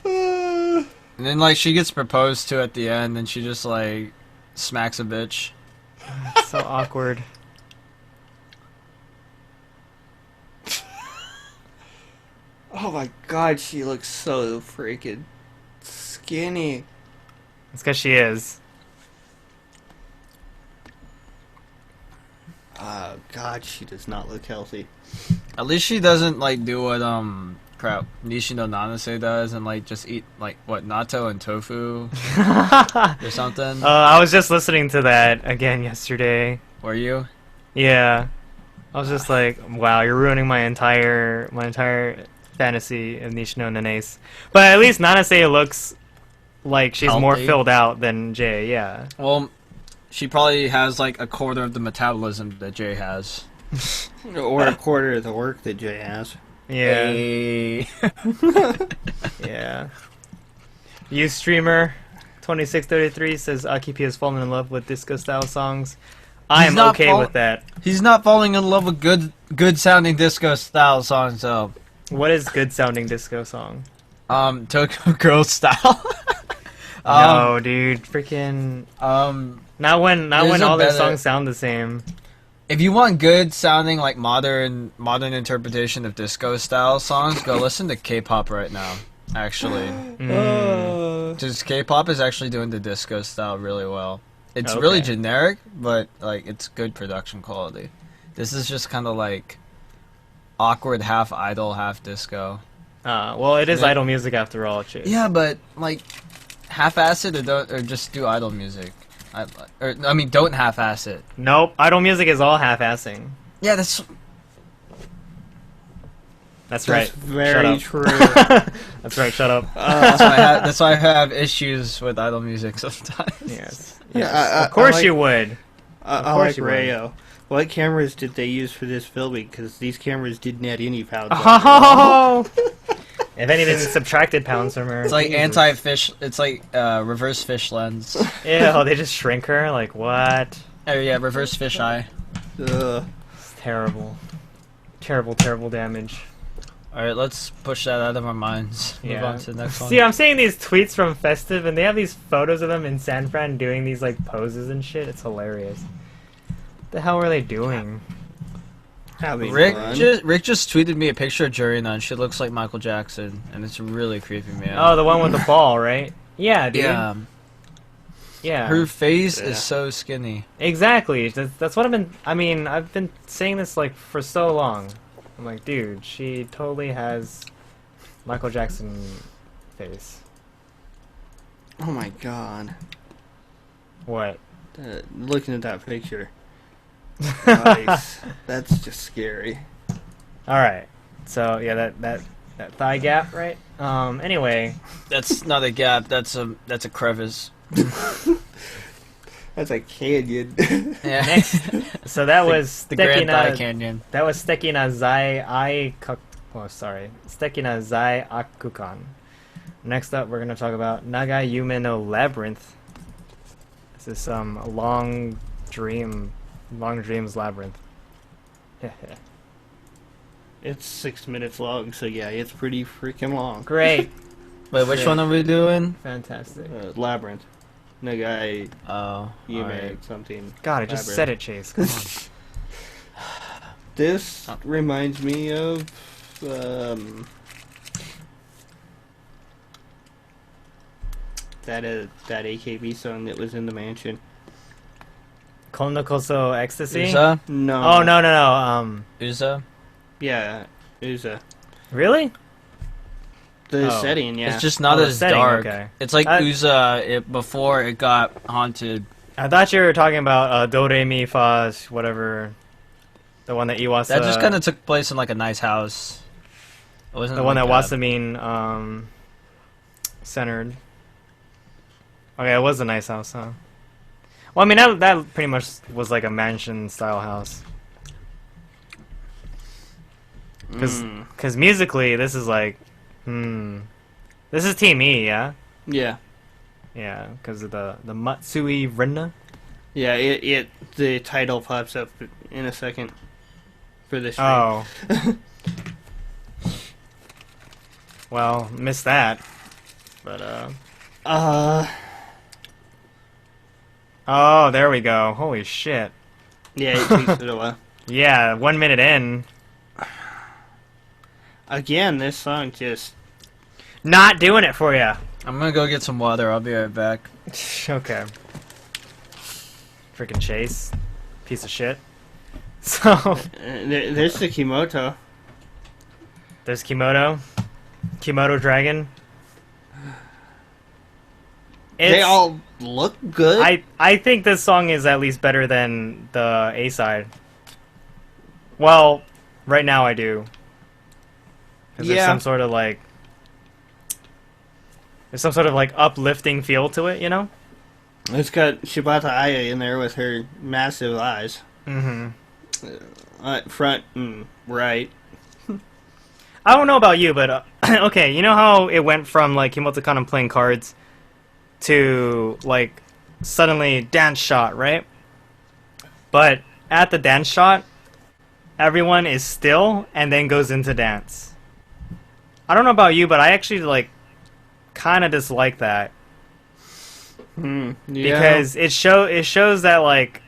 And then like she gets proposed to at the end, and she just like smacks a bitch. It's so awkward. Oh my god, she looks so freaking skinny. It's because she is. Oh god, she does not look healthy. At least she doesn't like do what Nishino Nanase does and like just eat like what natto and tofu or something. I was just listening to that again yesterday. Were you? Yeah, I was just like, wow, you're ruining my entire fantasy of Nishino Nanase. But at least Nanase looks like she's more Healthy. filled out than Jay. Yeah. Well, she probably has like a quarter of the metabolism that Jay has. Or a quarter of the work that Jay has. Yeah. Hey. Yeah. Ustreamer 2633 says Akipi has fallen in love with disco style songs. I am not okay with that. He's not falling in love with good sounding disco style songs though. What is good sounding disco song? Tokyo Girl style. No, dude, freaking. Not when There's a all their better- songs sound the same. If you want good sounding like modern interpretation of disco style songs, go listen to K-pop right now. Actually, just K-pop is actually doing the disco style really well. It's really Okay. generic, but like it's good production quality. This is just kind of like awkward, half idol, half disco. Well, it is Yeah. idol music after all, Chase. Yeah, but like half-ass it or just do idol music. I mean, don't half-ass it. Nope, idol music is all half-assing. Yeah, that's That's right. Very Shut true. That's right. Shut up. that's why I have issues with idol music sometimes. Yes. Yeah, Of course I like, you would. I course like you would. Rayo. What cameras did they use for this filming? Because these cameras didn't add any pounds. Oh! If anything, subtracted pounds from her. It's like Jesus. anti-fish. It's like reverse fish lens. Ew, they just shrink her? Like, what? Oh yeah, reverse fish eye. Ugh. It's terrible. Terrible, terrible damage. All right, let's push that out of our minds. Move on to the next one. See, I'm seeing these tweets from Festive, and they have these photos of them in San Fran doing these, like, poses and shit. It's hilarious. What the hell were they doing? Having Rick fun. just tweeted me a picture of Jurina, and she looks like Michael Jackson, and it's really creepy, man. Oh, the one with the ball, right? Yeah, dude. yeah. Yeah. Her face Yeah. is so skinny. Exactly. That's what I've been saying this, like, for so long. I'm like, dude, she totally has Michael Jackson face. Oh my god. What? Looking at that picture. Nice. That's just scary. Alright. So, yeah, that thigh gap, right? Anyway. That's not a gap. That's a crevice. That's a canyon. Yeah. Next, so that was the Grand Thigh Stekina. Canyon. That was Stekina Zai Stekina Zai Akukan. Next up, we're gonna talk about Naga Yume no Labyrinth. This is some long dreams labyrinth. It's 6 minutes long, so yeah, it's pretty freaking long. Great, Wait, which one are we doing? fantastic. Labyrinth. Nagai Oh, Yume alright. something. God, I just Labyrinth. said it, Chase. Come on. This Oh. reminds me of that AKB song that was in the mansion. Kono Koso Ecstasy. Uza? No. Oh no. Uza? Yeah, Uza. Really? The Oh. setting, yeah. It's just not the as setting, dark. okay. It's like I- Uza before it got haunted. I thought you were talking about Do Re Mi Fa whatever, the one that Iwasa. That just kind of took place in like a nice house. It wasn't the one like that Wasamin centered. Okay, it was a nice house, huh? Well, I mean that pretty much was like a mansion style house. Because musically, this is like, this is Team E, yeah, Yeah. yeah, because of the Matsui Rena. Yeah, the title pops up in a second for this stream. Oh, well, missed that, but oh, there we go. Holy shit. Yeah, it takes it a while. Yeah, 1 minute in, Again, this song just... not doing it for you. I'm gonna go get some water. I'll be right back. Okay. Freaking Chase, piece of shit. So there's the Kimoto. there's Kimoto Dragon. They It's- all look good. I think this song is at least better than the A side. Well, right now I do. 'Cause Yeah. there's some sort of like uplifting feel to it, you know? It's got Shibata Aya in there with her massive eyes. Mm-hmm. Front and right. I don't know about you, but okay, you know how it went from like Kimoto Kanon playing cards to like suddenly dance shot, right? But at the dance shot, everyone is still and then goes into dance. I don't know about you, but I actually like kind of dislike that Yeah. because it shows that like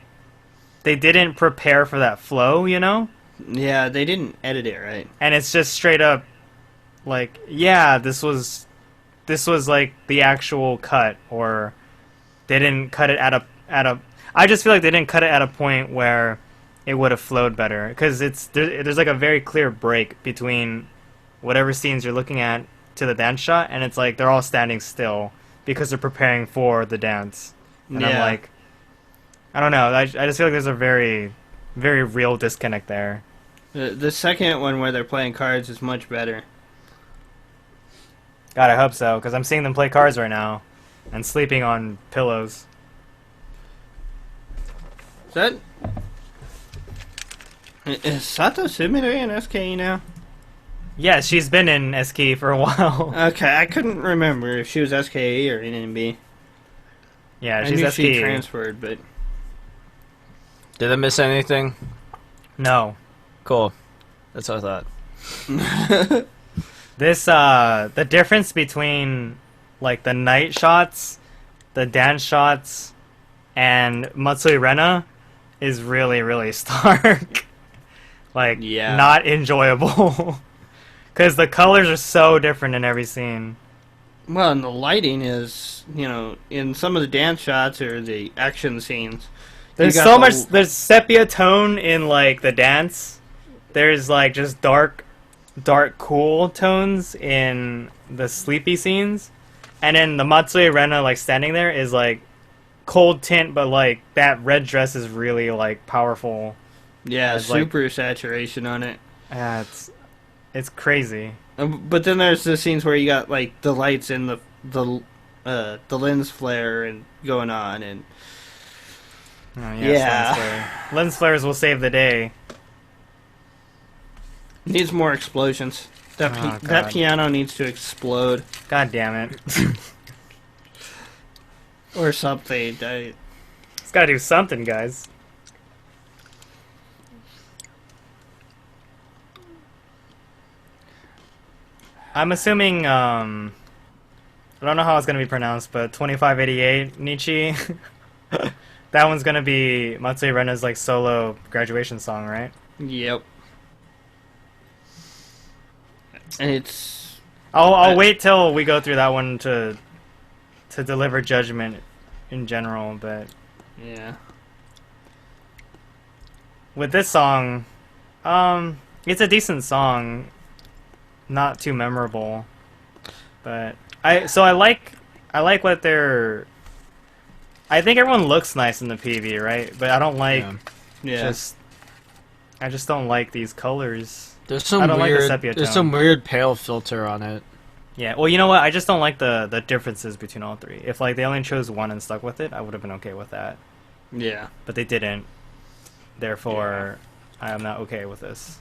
they didn't prepare for that flow, you know? Yeah, they didn't edit it right. And it's just straight up like, yeah, this was like the actual cut, or they didn't cut it at a I just feel like they didn't cut it at a point where it would have flowed better, because there's like a very clear break between whatever scenes you're looking at to the dance shot, and it's like they're all standing still because they're preparing for the dance. And I'm Yeah. like, I don't know, I just feel like there's a very, very real disconnect there. The second one where they're playing cards is much better. God, I hope so, because I'm seeing them play cards right now and sleeping on pillows. Is Sato Sumire in SKE now? Yeah, she's been in SK for a while. Okay, I couldn't remember if she was SKE or NMB. Yeah, I she's knew SK. she transferred, but Did I miss anything? No. Cool. That's what I thought. This, the difference between, like, the night shots, the dance shots, and Matsui Rena is really, really stark. Like, Yeah. not enjoyable. Because the colors are so different in every scene. well, and the lighting is, in some of the dance shots or the action scenes. There's you got so the- much, there's sepia tone in, like, the dance. There's, like, just dark, cool tones in the sleepy scenes. And then the Matsui Rena, like, standing there is, like, cold tint, but, like, that red dress is really, like, powerful. Yeah, It's like- super saturation on it. It's crazy. But then there's the scenes where you got like the lights and the lens flare and going on, and Oh, yes, lens flares will save the day. Needs more explosions. That God. piano needs to explode. God damn it. Or something. It's gotta do something, guys. I'm assuming, I don't know how it's gonna be pronounced, but 2588 Nietzsche. That one's gonna be Matsui Rena's like solo graduation song, right? Yep. And it's... I'll wait till we go through that one to deliver judgment in general, but Yeah. with this song, it's a decent song, not too memorable, but I like what they're. I think everyone looks nice in the PV, right? But I don't like Yeah. I just don't like these colors. There's some I don't like the weird. sepia There's tone. some weird pale filter on it. Yeah, well, you know what? I just don't like the differences between all three. If like they only chose one and stuck with it, I would have been okay with that. Yeah. But they didn't. Therefore, I am not okay with this.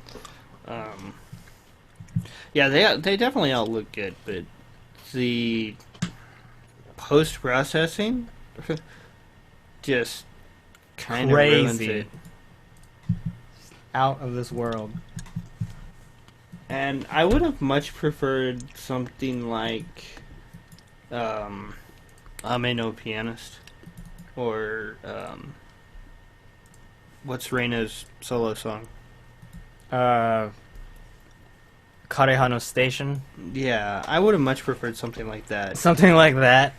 Yeah, they definitely all look good, but the post-processing just kind of ruins Crazy. it. Out of this world. And I would have much preferred something like Ame no Pianist or what's Reina's solo song? Karehano Station. Yeah, I would have much preferred something like that Something like that.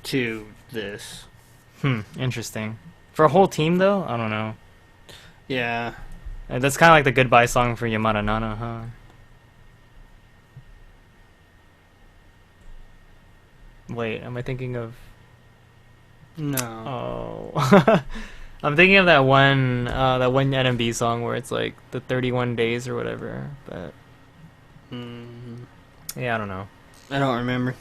to this. Interesting. For a whole team, though? I don't know. Yeah. That's kind of like the goodbye song for Yamada Nana, huh? Wait, am I thinking of... No. Oh. I'm thinking of that one NMB song where it's like the 31 days or whatever, but... Yeah, I don't know. I don't remember.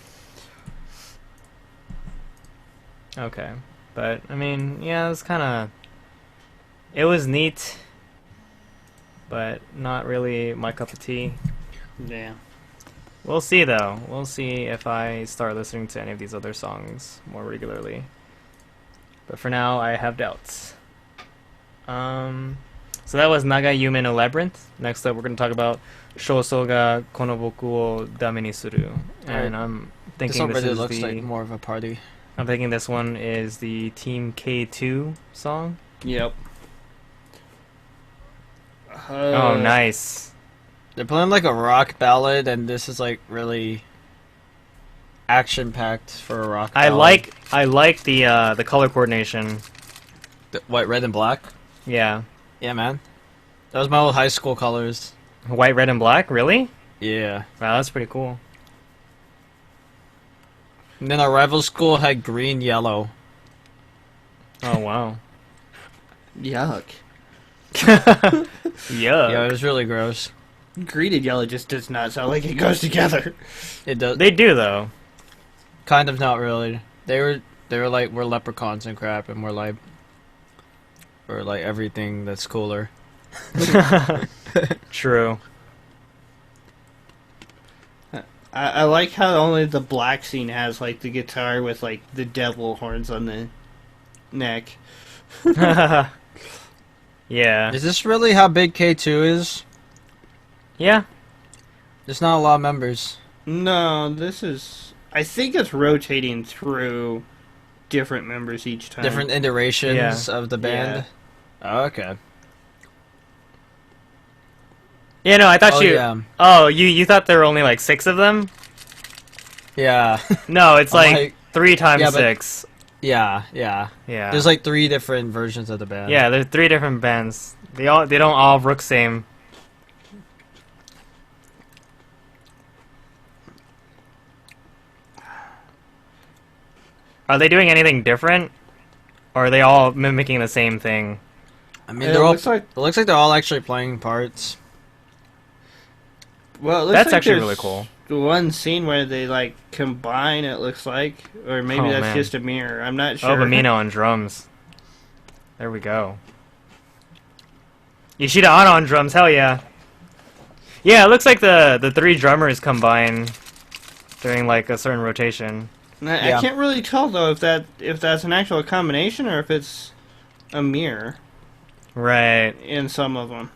Okay. But, I mean, yeah, it was kind of... It was neat, but not really my cup of tea. Yeah. We'll see, though. We'll see if I start listening to any of these other songs more regularly. But for now, I have doubts. So that was Naga Yume no Labyrinth. Next up, we're going to talk about Shouso ga kono boku wo dame ni suru. And I'm This thinking one this really is looks the... like more of a party. I'm thinking this one is the Team K2 song. Yep. Oh, nice. They're playing like a rock ballad, and this is like really action-packed for a rock ballad. I like the color coordination. The white, red, and black. Yeah. Yeah, man. That was my old high school colors. White, red, and black? Really? Yeah. Wow, that's pretty cool. And then our rival school had green, yellow. Oh, wow. Yuck. Yuck. Yeah, it was really gross. Green and yellow just does not sound like it goes together. It does. They do, though. Kind of not really. They were like, we're leprechauns and crap, and we're like everything that's cooler. True. I like how only the black scene has like the guitar with like the devil horns on the neck. Yeah. Is this really how big K2 is? Yeah. There's not a lot of members. No, this is... I think it's rotating through different members each time. Different iterations of the band. Oh, okay. Yeah, no, I thought you... Yeah. Oh, you thought there were only like 6 of them? Yeah. No, it's I'm like 3 times yeah, but- 6. Yeah. Yeah. There's like 3 different versions of the band. Yeah, there's 3 different bands. They don't all look same. Are they doing anything different? Or are they all mimicking the same thing? I mean, It they're all. looks like- It looks like they're all actually playing parts. Well, it looks That's like actually there's really cool. One scene where they like combine. It looks like, or maybe Oh, that's man. just a mirror. I'm not sure. Oh, Bamino on drums. There we go. Ishida Anno on drums, hell yeah. Yeah, it looks like the three drummers combine during like a certain rotation. I can't really tell though if that's an actual combination or if it's a mirror. Right. In some of them.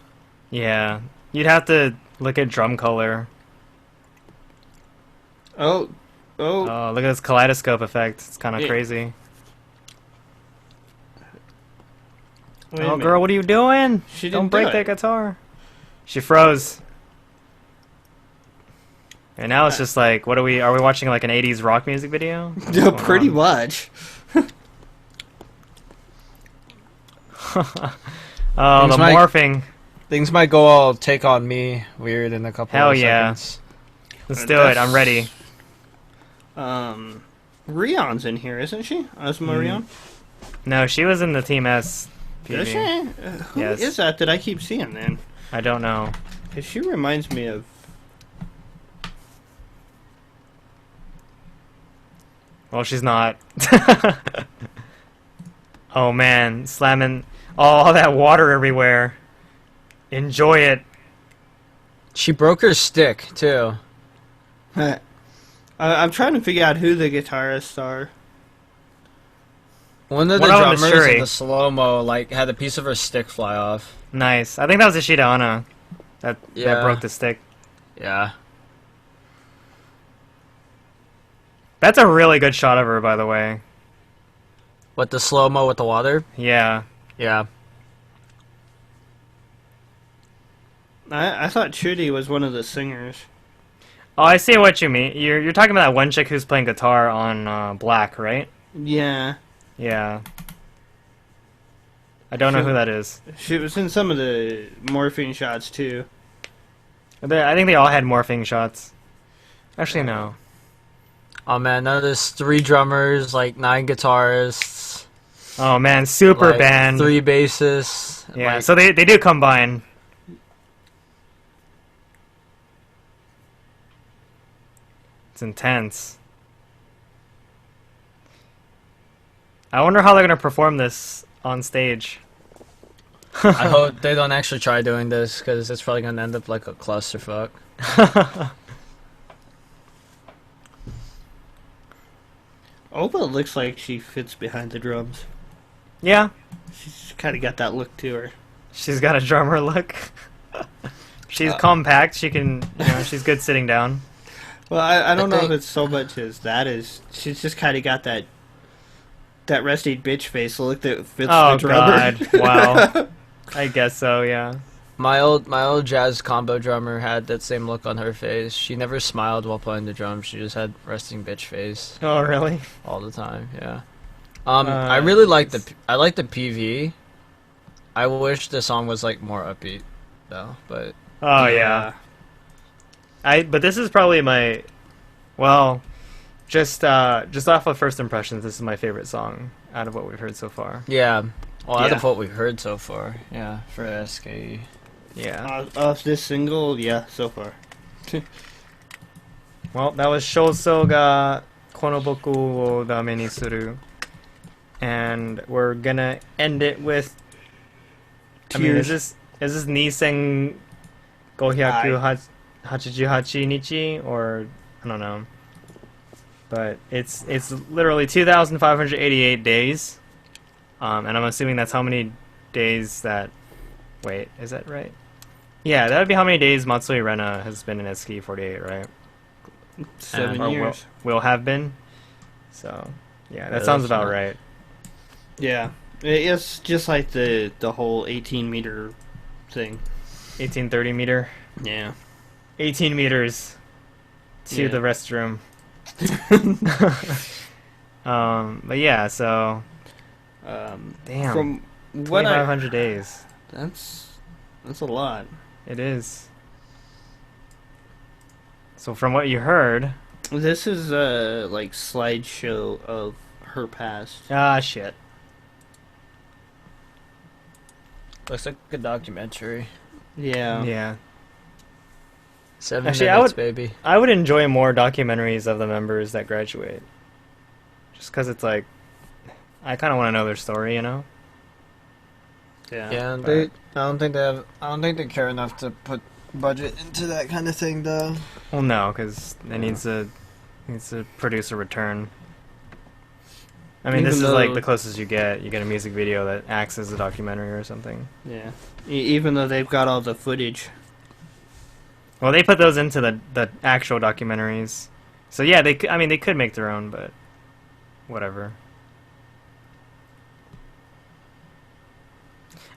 Yeah. You'd have to look at drum color. Oh, look at this kaleidoscope effect. It's kind of Yeah. crazy. Wait a Oh, minute. girl, what are you doing? She Don't didn't break do that it. guitar. She froze. And now it's just like, what are we watching like an 80s rock music video? What's Yeah, going pretty on? much. Oh, Things the might- morphing. Things might go all take on me weird in a couple Hell of yeah. seconds. Let's do it. I'm ready. Rion's in here, isn't she? Asma Rion? No, she was in the Team S. Is PV. she? Who Yes. is that I keep seeing then? I don't know. 'Cause she reminds me of... Well, she's not. Oh man, slamming all that water everywhere. Enjoy it. She broke her stick too. I'm trying to figure out who the guitarists are. One of One the of them is drummers Shuri. in the slow mo like had a piece of her stick fly off. Nice. I think that was Ishida Anna that Yeah. broke the stick. Yeah. That's a really good shot of her, by the way. What, the slow mo with the water? Yeah. Yeah. I thought Trudy was one of the singers. Oh, I see what you mean. You're talking about that one chick who's playing guitar on Black, right? Yeah. Yeah. I don't know who that is. She was in some of the morphine shots too. I think they all had morphing shots. Actually, no. Oh man, now there's 3 drummers, like 9 guitarists, Oh man, super like, band. 3 bassists. Yeah, like- so they do combine. It's intense. I wonder how they're gonna perform this on stage. I hope they don't actually try doing this because it's probably gonna end up like a clusterfuck. Opa looks like she fits behind the drums. Yeah, She's kind of got that look to her. she's got a drummer look. She's compact. She can, she's good sitting down. Well, I don't know think- if it's so much as that is. She's just kind of got that resting bitch face look that fits Oh the drummer. god! Wow. I guess so. Yeah. My old jazz combo drummer had that same look on her face. She never smiled while playing the drums. She just had resting bitch face Oh really? all the time. Yeah. I really like the PV. I wish the song was like more upbeat though, but Oh yeah. But this is probably my, well, just off of first impressions, this is my favorite song out of what we've heard so far. yeah. Well, out Yeah. of what we've heard so far, yeah, for SKE. Yeah. Off this single, yeah, so far. Well, that was Shouso ga Konoboku wo dame ni suru, and we're gonna end it with. I mean, is Tears. this Nisen 588 nichi, or I don't know, but it's literally 2,588 days, and I'm assuming that's how many days that. Wait, is that right? Yeah, that would be how many days Matsui Rena has been in SK 48, right? 7 Or years. will have been. So, yeah, that Yeah, sounds that's about not- right. Yeah. It's just like the whole 18-meter thing. 1830 meter. Yeah. 18 meters to Yeah. the restroom. But yeah, so damn, From what 2,500 days. that's a lot. It is. So from what you heard, This is a like slideshow of her past. shit. Looks like a documentary. Yeah. Yeah. 7 Actually, I minutes, would- baby. I would enjoy more documentaries of the members that graduate. Just because it's like, I kind of want to know their story, you know? Yeah, but- I don't think they care enough to put budget into that kind of thing, though. Well, no, because it needs to produce a return. I mean, Even this is though- like the closest you get. You get a music video that acts as a documentary or something. Yeah. Even though they've got all the footage. Well, they put those into the actual documentaries. So yeah, they could make their own, but whatever.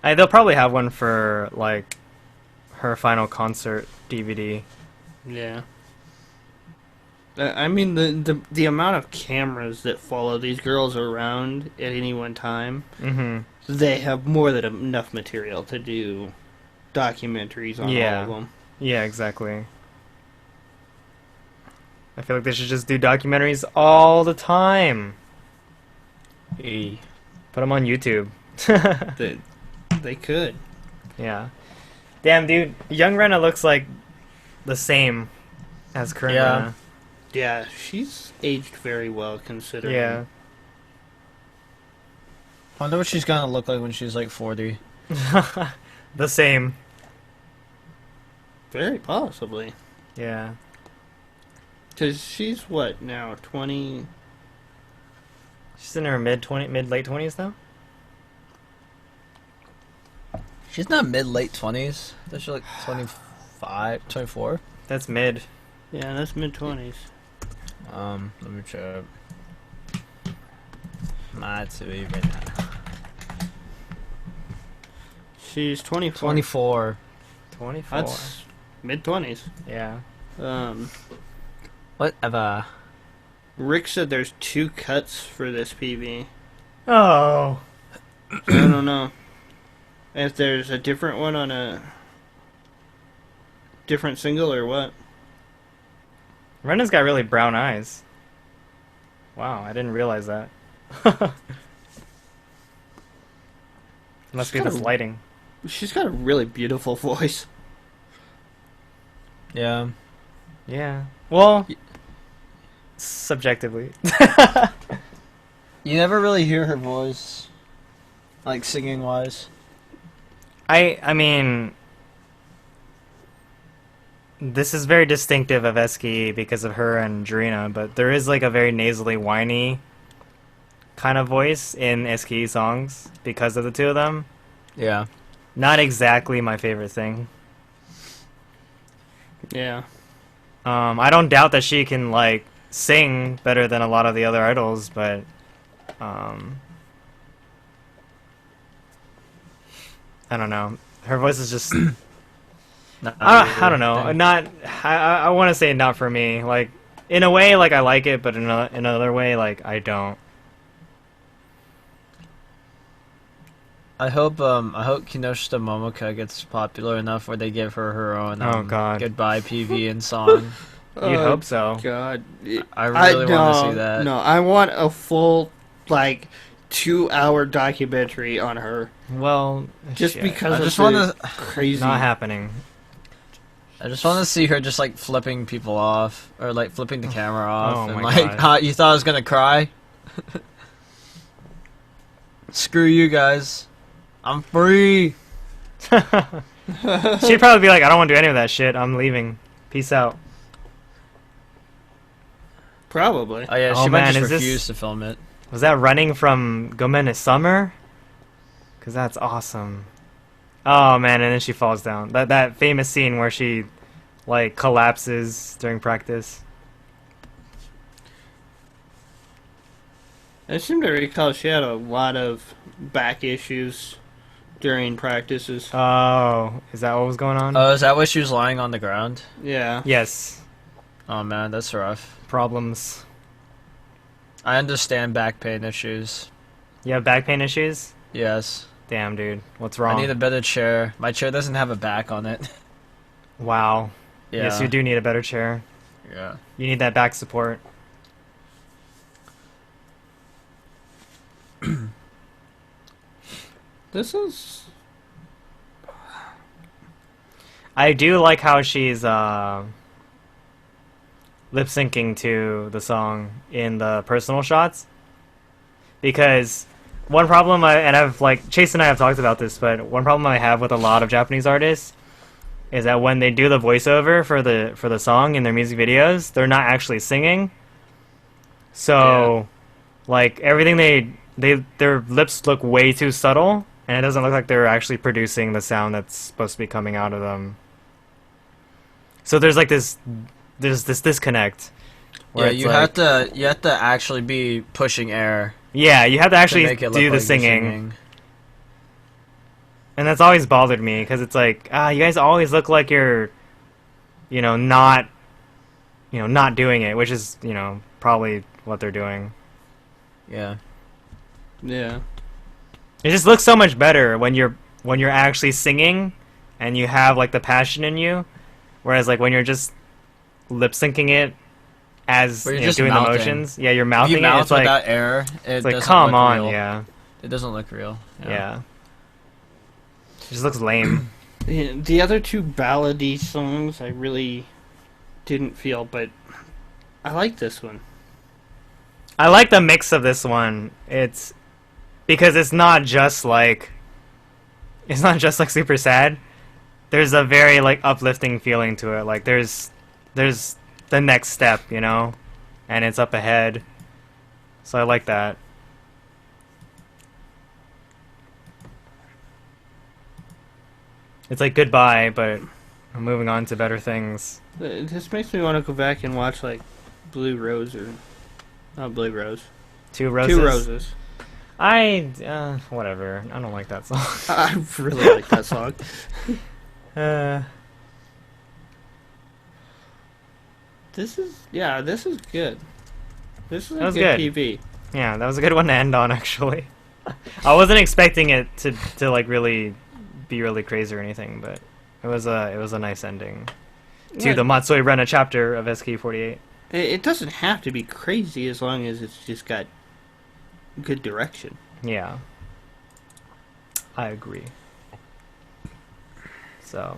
They'll probably have one for like her final concert DVD. Yeah. I mean, the amount of cameras that follow these girls around at any one time, Mm-hmm. they have more than enough material to do documentaries on all of them. Yeah, exactly. I feel like they should just do documentaries all the time. Hey. Put them on YouTube. They could. Yeah. Damn, dude. Young Rena looks like the same as current Yeah. Rena. Yeah, she's aged very well considering. Yeah. I wonder what she's gonna look like when she's like 40. The same. Very possibly. Yeah. Because she's what now? 20? She's in her late 20s now? She's not mid-late 20s. She's like 25, 24. That's mid. Yeah, that's mid-20s. Let me check. Matsui right now. She's 24. 24. 24. That's mid-20s. Yeah. Whatever. Rick said there's 2 cuts for this PV. Oh. So I don't know if there's a different one on a different single or what. Rena's got really brown eyes. Wow, I didn't realize that. Must be She's got this a- lighting. She's got a really beautiful voice. Yeah. Yeah. Well, subjectively. You never really hear her voice, like singing wise. I mean, this is very distinctive of Eski because of her and Drina, but there is like a very nasally, whiny kind of voice in Eski songs because of the two of them. Yeah. Not exactly my favorite thing. Yeah. I don't doubt that she can like sing better than a lot of the other idols, but I don't know. Her voice is just I don't know. Not I want to say not for me. Like in a way, like I like it, but in another way, like I don't. I hope Kinoshita Momoka gets popular enough where they give her her own Oh, God. goodbye PV and song. You'd hope so. God. I really want to no, see that. No, I want a full, like, 2-hour documentary on her. Well, Just shit. because I of just the wanna- crazy... Not happening. I just want to see her just like flipping people off or like flipping the camera off Oh and my like, God. you thought I was gonna cry? Screw you guys. I'm free. She'd probably be like, I don't want to do any of that shit. I'm leaving. Peace out. Probably. Oh yeah, Oh, she man, might is just this- refuse to film it. Was that running from Gomen Summer? Because that's awesome. Oh, man, and then she falls down. That famous scene where she, like, collapses during practice. I seem to recall she had a lot of back issues during practices. Oh, is that what was going on? Oh, is that why she was lying on the ground? Yeah. Yes. Oh man, that's rough. Problems. I understand back pain issues. You have back pain issues? Yes. Damn, dude. What's wrong? I need a better chair. My chair doesn't have a back on it. Wow. Yeah. Yes, you do need a better chair. Yeah. You need that back support. This is... I do like how she's lip syncing to the song in the personal shots, because one problem I've like Chase and I have talked about this, but one problem I have with a lot of Japanese artists is that when they do the voiceover for the song in their music videos, they're not actually singing. So, like everything their lips look way too subtle, and it doesn't look like they're actually producing the sound that's supposed to be coming out of them. So there's this disconnect. Yeah, you have to actually be pushing air. Yeah, you have to actually make it do look the like you're singing. And that's always bothered me, because it's like, you guys always look like you're, not doing it, which is, probably what they're doing. Yeah. Yeah. It just looks so much better when you're actually singing, and you have like the passion in you, whereas like when you're just lip syncing it as But you're doing just the mouthing. motions, yeah, you're If mouthing you mouth it. It's like without air, it's like come on, yeah, It doesn't look real. yeah. It just looks lame. The other two ballady songs I really didn't feel, but I like this one. I like the mix of this one. It's because it's not just like super sad. There's a very like uplifting feeling to it. Like there's the next step, and it's up ahead. So I like that. It's like goodbye, but I'm moving on to better things. This makes me want to go back and watch like Blue Rose or not Blue Rose. Two Roses. Two Roses. Whatever. I don't like that song. I really like that song. This is good. This is a good PV. Yeah, that was a good one to end on, actually. I wasn't expecting it to like really be really crazy or anything, but it was a nice ending to the Matsui Rena chapter of SK48. It doesn't have to be crazy as long as it's just got good direction. Yeah, I agree. So,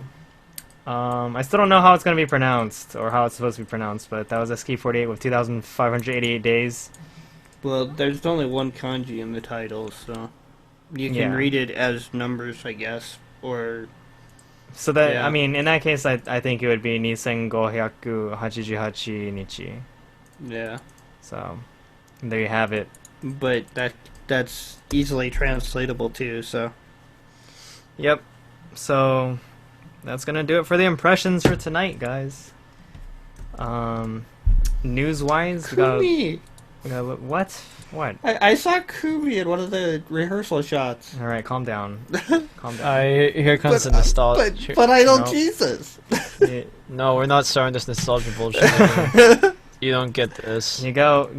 I still don't know how it's going to be pronounced or how it's supposed to be pronounced, but that was SK48 with 2,588 days. Well, there's only one kanji in the title, so you can read it as numbers, I guess, or... So that, I mean, in that case, I think it would be 2588 nichi. Yeah. So, there you have it. But that's easily translatable too, so... Yep. So, that's gonna do it for the impressions for tonight, guys. News-wise, we got what? What? I saw Kumi in one of the rehearsal shots. All right, calm down. Calm down. Here comes the nostalgia. But I know No. Jesus. No, we're not starting this nostalgia bullshit. You don't get this. You go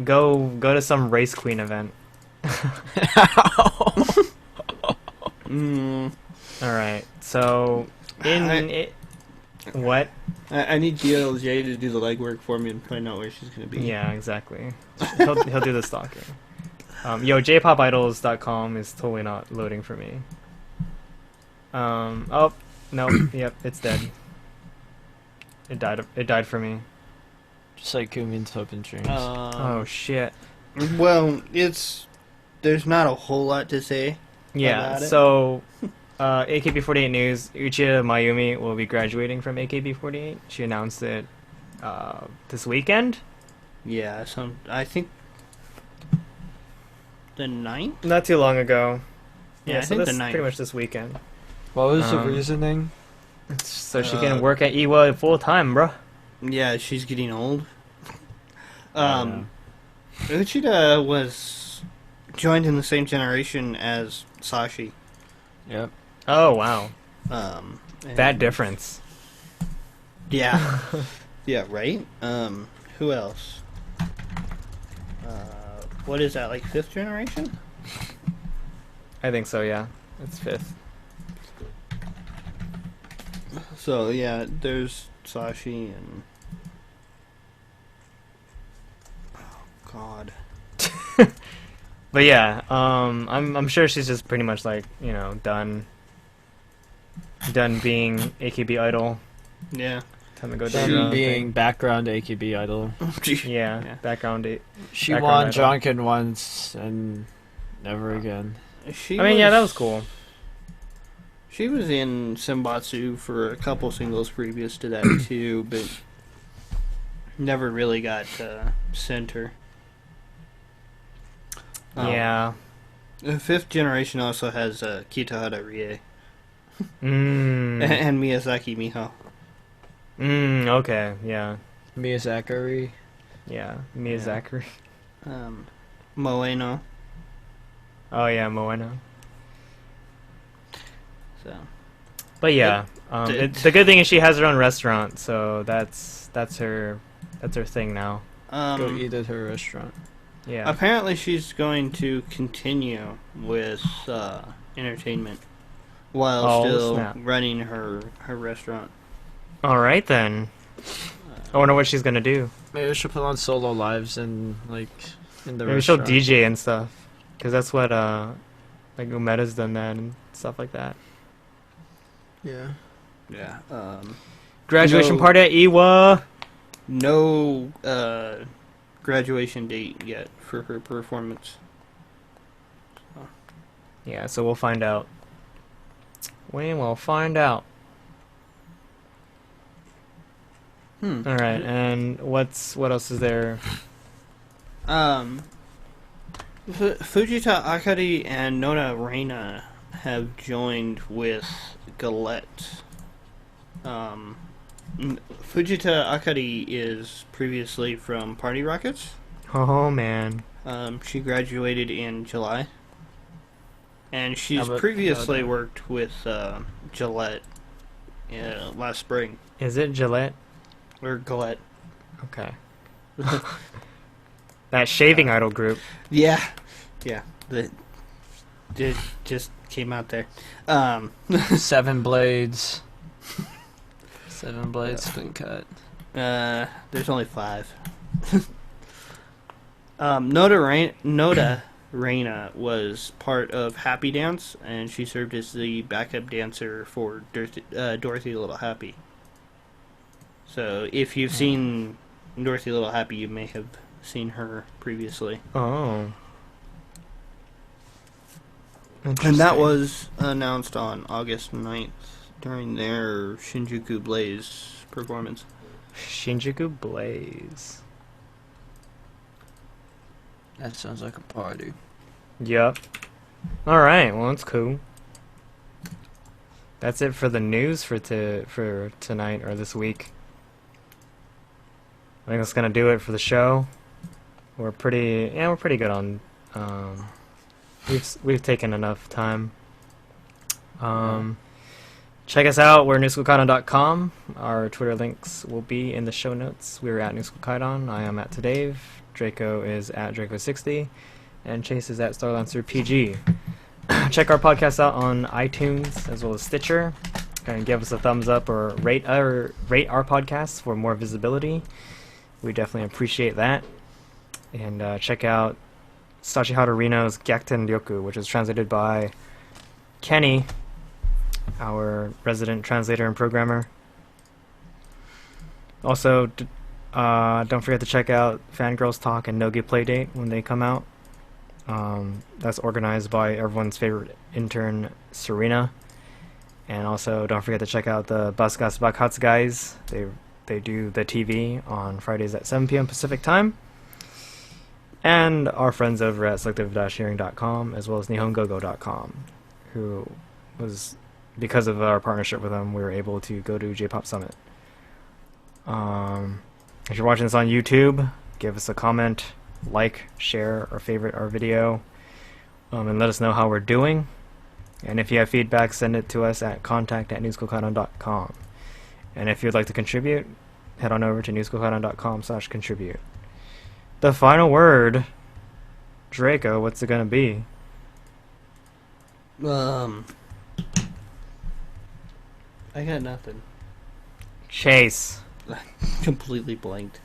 to some race queen event. All right. So what? I need GLJ to do the legwork for me and find out where she's gonna be. Yeah, exactly. He'll do the stalking. jpopidols.com is totally not loading for me. Oh no, yep, it's dead. It died for me. Just like Kumin's Hope and Dreams. Oh shit. Well, there's not a whole lot to say. Yeah. About it. So, AKB48 news: Uchiha Mayumi will be graduating from AKB48. She announced it this weekend. Yeah, I think the 9th? Not too long ago. Yeah, I so think this the 9th. pretty much this weekend. What was the reasoning? So she can work at Iwa full time, bro. Yeah, she's getting old. Uchida was joined in the same generation as Sashi. Yep. Oh wow. And- That difference. Yeah. Yeah, right? Who else? What is that, like 5th generation? I think so. Yeah, it's 5th. So, yeah, there's Sashi and... Oh, God. But yeah, I'm sure she's just pretty much like done being AKB idol. Yeah. Time to go Them down her own being thing. background AKB idol. Yeah, Yeah. background. She Background won idol. Jonkin once and never again. that was cool. She was in Senbatsu for a couple singles previous to that too, but never really got center. Yeah. The fifth generation also has Kitahara Rie Mm. and Miyazaki Miho. Okay, yeah. Miyazaki. Yeah, Miyazaki. Moeno. Oh, yeah, Moeno. So. But yeah, the good thing is she has her own restaurant, so that's her thing now. Go eat at her restaurant. Yeah. Apparently, she's going to continue with entertainment while still running her restaurant. All right then. I wonder what she's gonna do. Maybe she'll put on solo lives and like in the Maybe restaurant. she'll DJ and stuff, because that's what like Umeda's done that and stuff like that. Yeah. Yeah. Graduation party at Iwa. No graduation date yet for her performance. Yeah, so we'll find out. We will find out. All right, and what else is there? Fujita Akari and Nona Reina have joined with Galette. Fujita Akari is previously from Party Rockets. Oh man. She graduated in July. And she's about previously worked with Gillette last spring. Is it Gillette? Or Galette. Okay. That shaving idol group. Yeah. Yeah. It just came out there. 7 blades. 7 blades been cut. There's only 5. Noda Reina was part of Happy Dance, and she served as the backup dancer for Dorothy Little Happy. So if you've seen Dorothy Little Happy, you may have seen her previously. Oh. And that was announced on August 9th during their Shinjuku Blaze performance. Shinjuku Blaze. That sounds like a party. Yep. Alright, well that's cool. That's it for the news for tonight or this week. I think that's gonna do it for the show. We're pretty good on we've taken enough time. Check us out. We're newschoolkaidon.com. Our Twitter links will be in the show notes. We're at newschoolkaidon. I am at Tadave. Draco is at Draco60. And Chase is at StarLancerPG. Check our podcast out on iTunes as well as Stitcher. And give us a thumbs up or rate our podcast for more visibility. We definitely appreciate that. And check out Sachiharu Rino's Gyakuten Ryoku, which is translated by Kenny, our resident translator and programmer. Also, don't forget to check out Fangirls Talk and Nogi Playdate when they come out. That's organized by everyone's favorite intern, Serena. And also, don't forget to check out the Basgas Bakats guys. They do the TV on Fridays at 7 p.m. Pacific time. And our friends over at selective-hearing.com as well as nihongogo.com, who was, because of our partnership with them, we were able to go to J-Pop Summit. If you're watching this on YouTube, give us a comment, like, share, or favorite our video, and let us know how we're doing. And if you have feedback, send it to us at contact@newschoolkaidon.com. And if you'd like to contribute, head on over to newschoolkaidon.com/contribute. The final word, Draco, what's it gonna be? I got nothing. Chase. Completely blanked.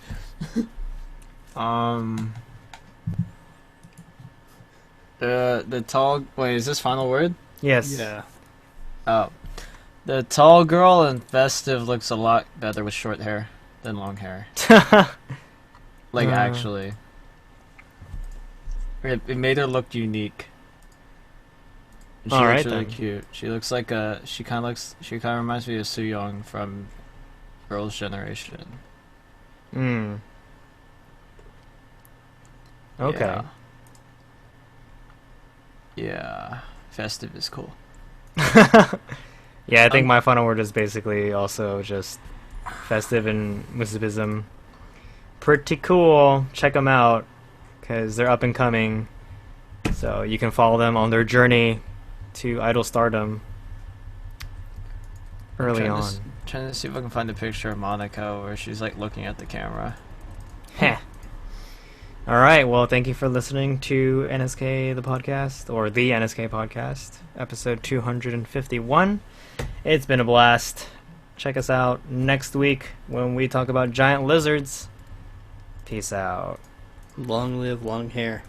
The tall... Wait, is this final word? Yes. Yeah. Oh. The tall girl in Festive looks a lot better with short hair than long hair. Like, actually. It made her look unique. She All looks right, really then. cute. She kind of reminds me of Soo Young from Girls' Generation. Hmm. Okay. Yeah. Yeah. Festive is cool. Yeah, I think my final word is basically also just festive and Musibism. Pretty cool. Check them out because they're up and coming. So you can follow them on their journey to idol stardom early on. Trying to see if I can find a picture of Monaco where she's like looking at the camera. Heh. All right. Well, thank you for listening to NSK the podcast, or the NSK podcast, episode 251. It's been a blast. Check us out next week when we talk about giant lizards. Peace out. Long live long hair.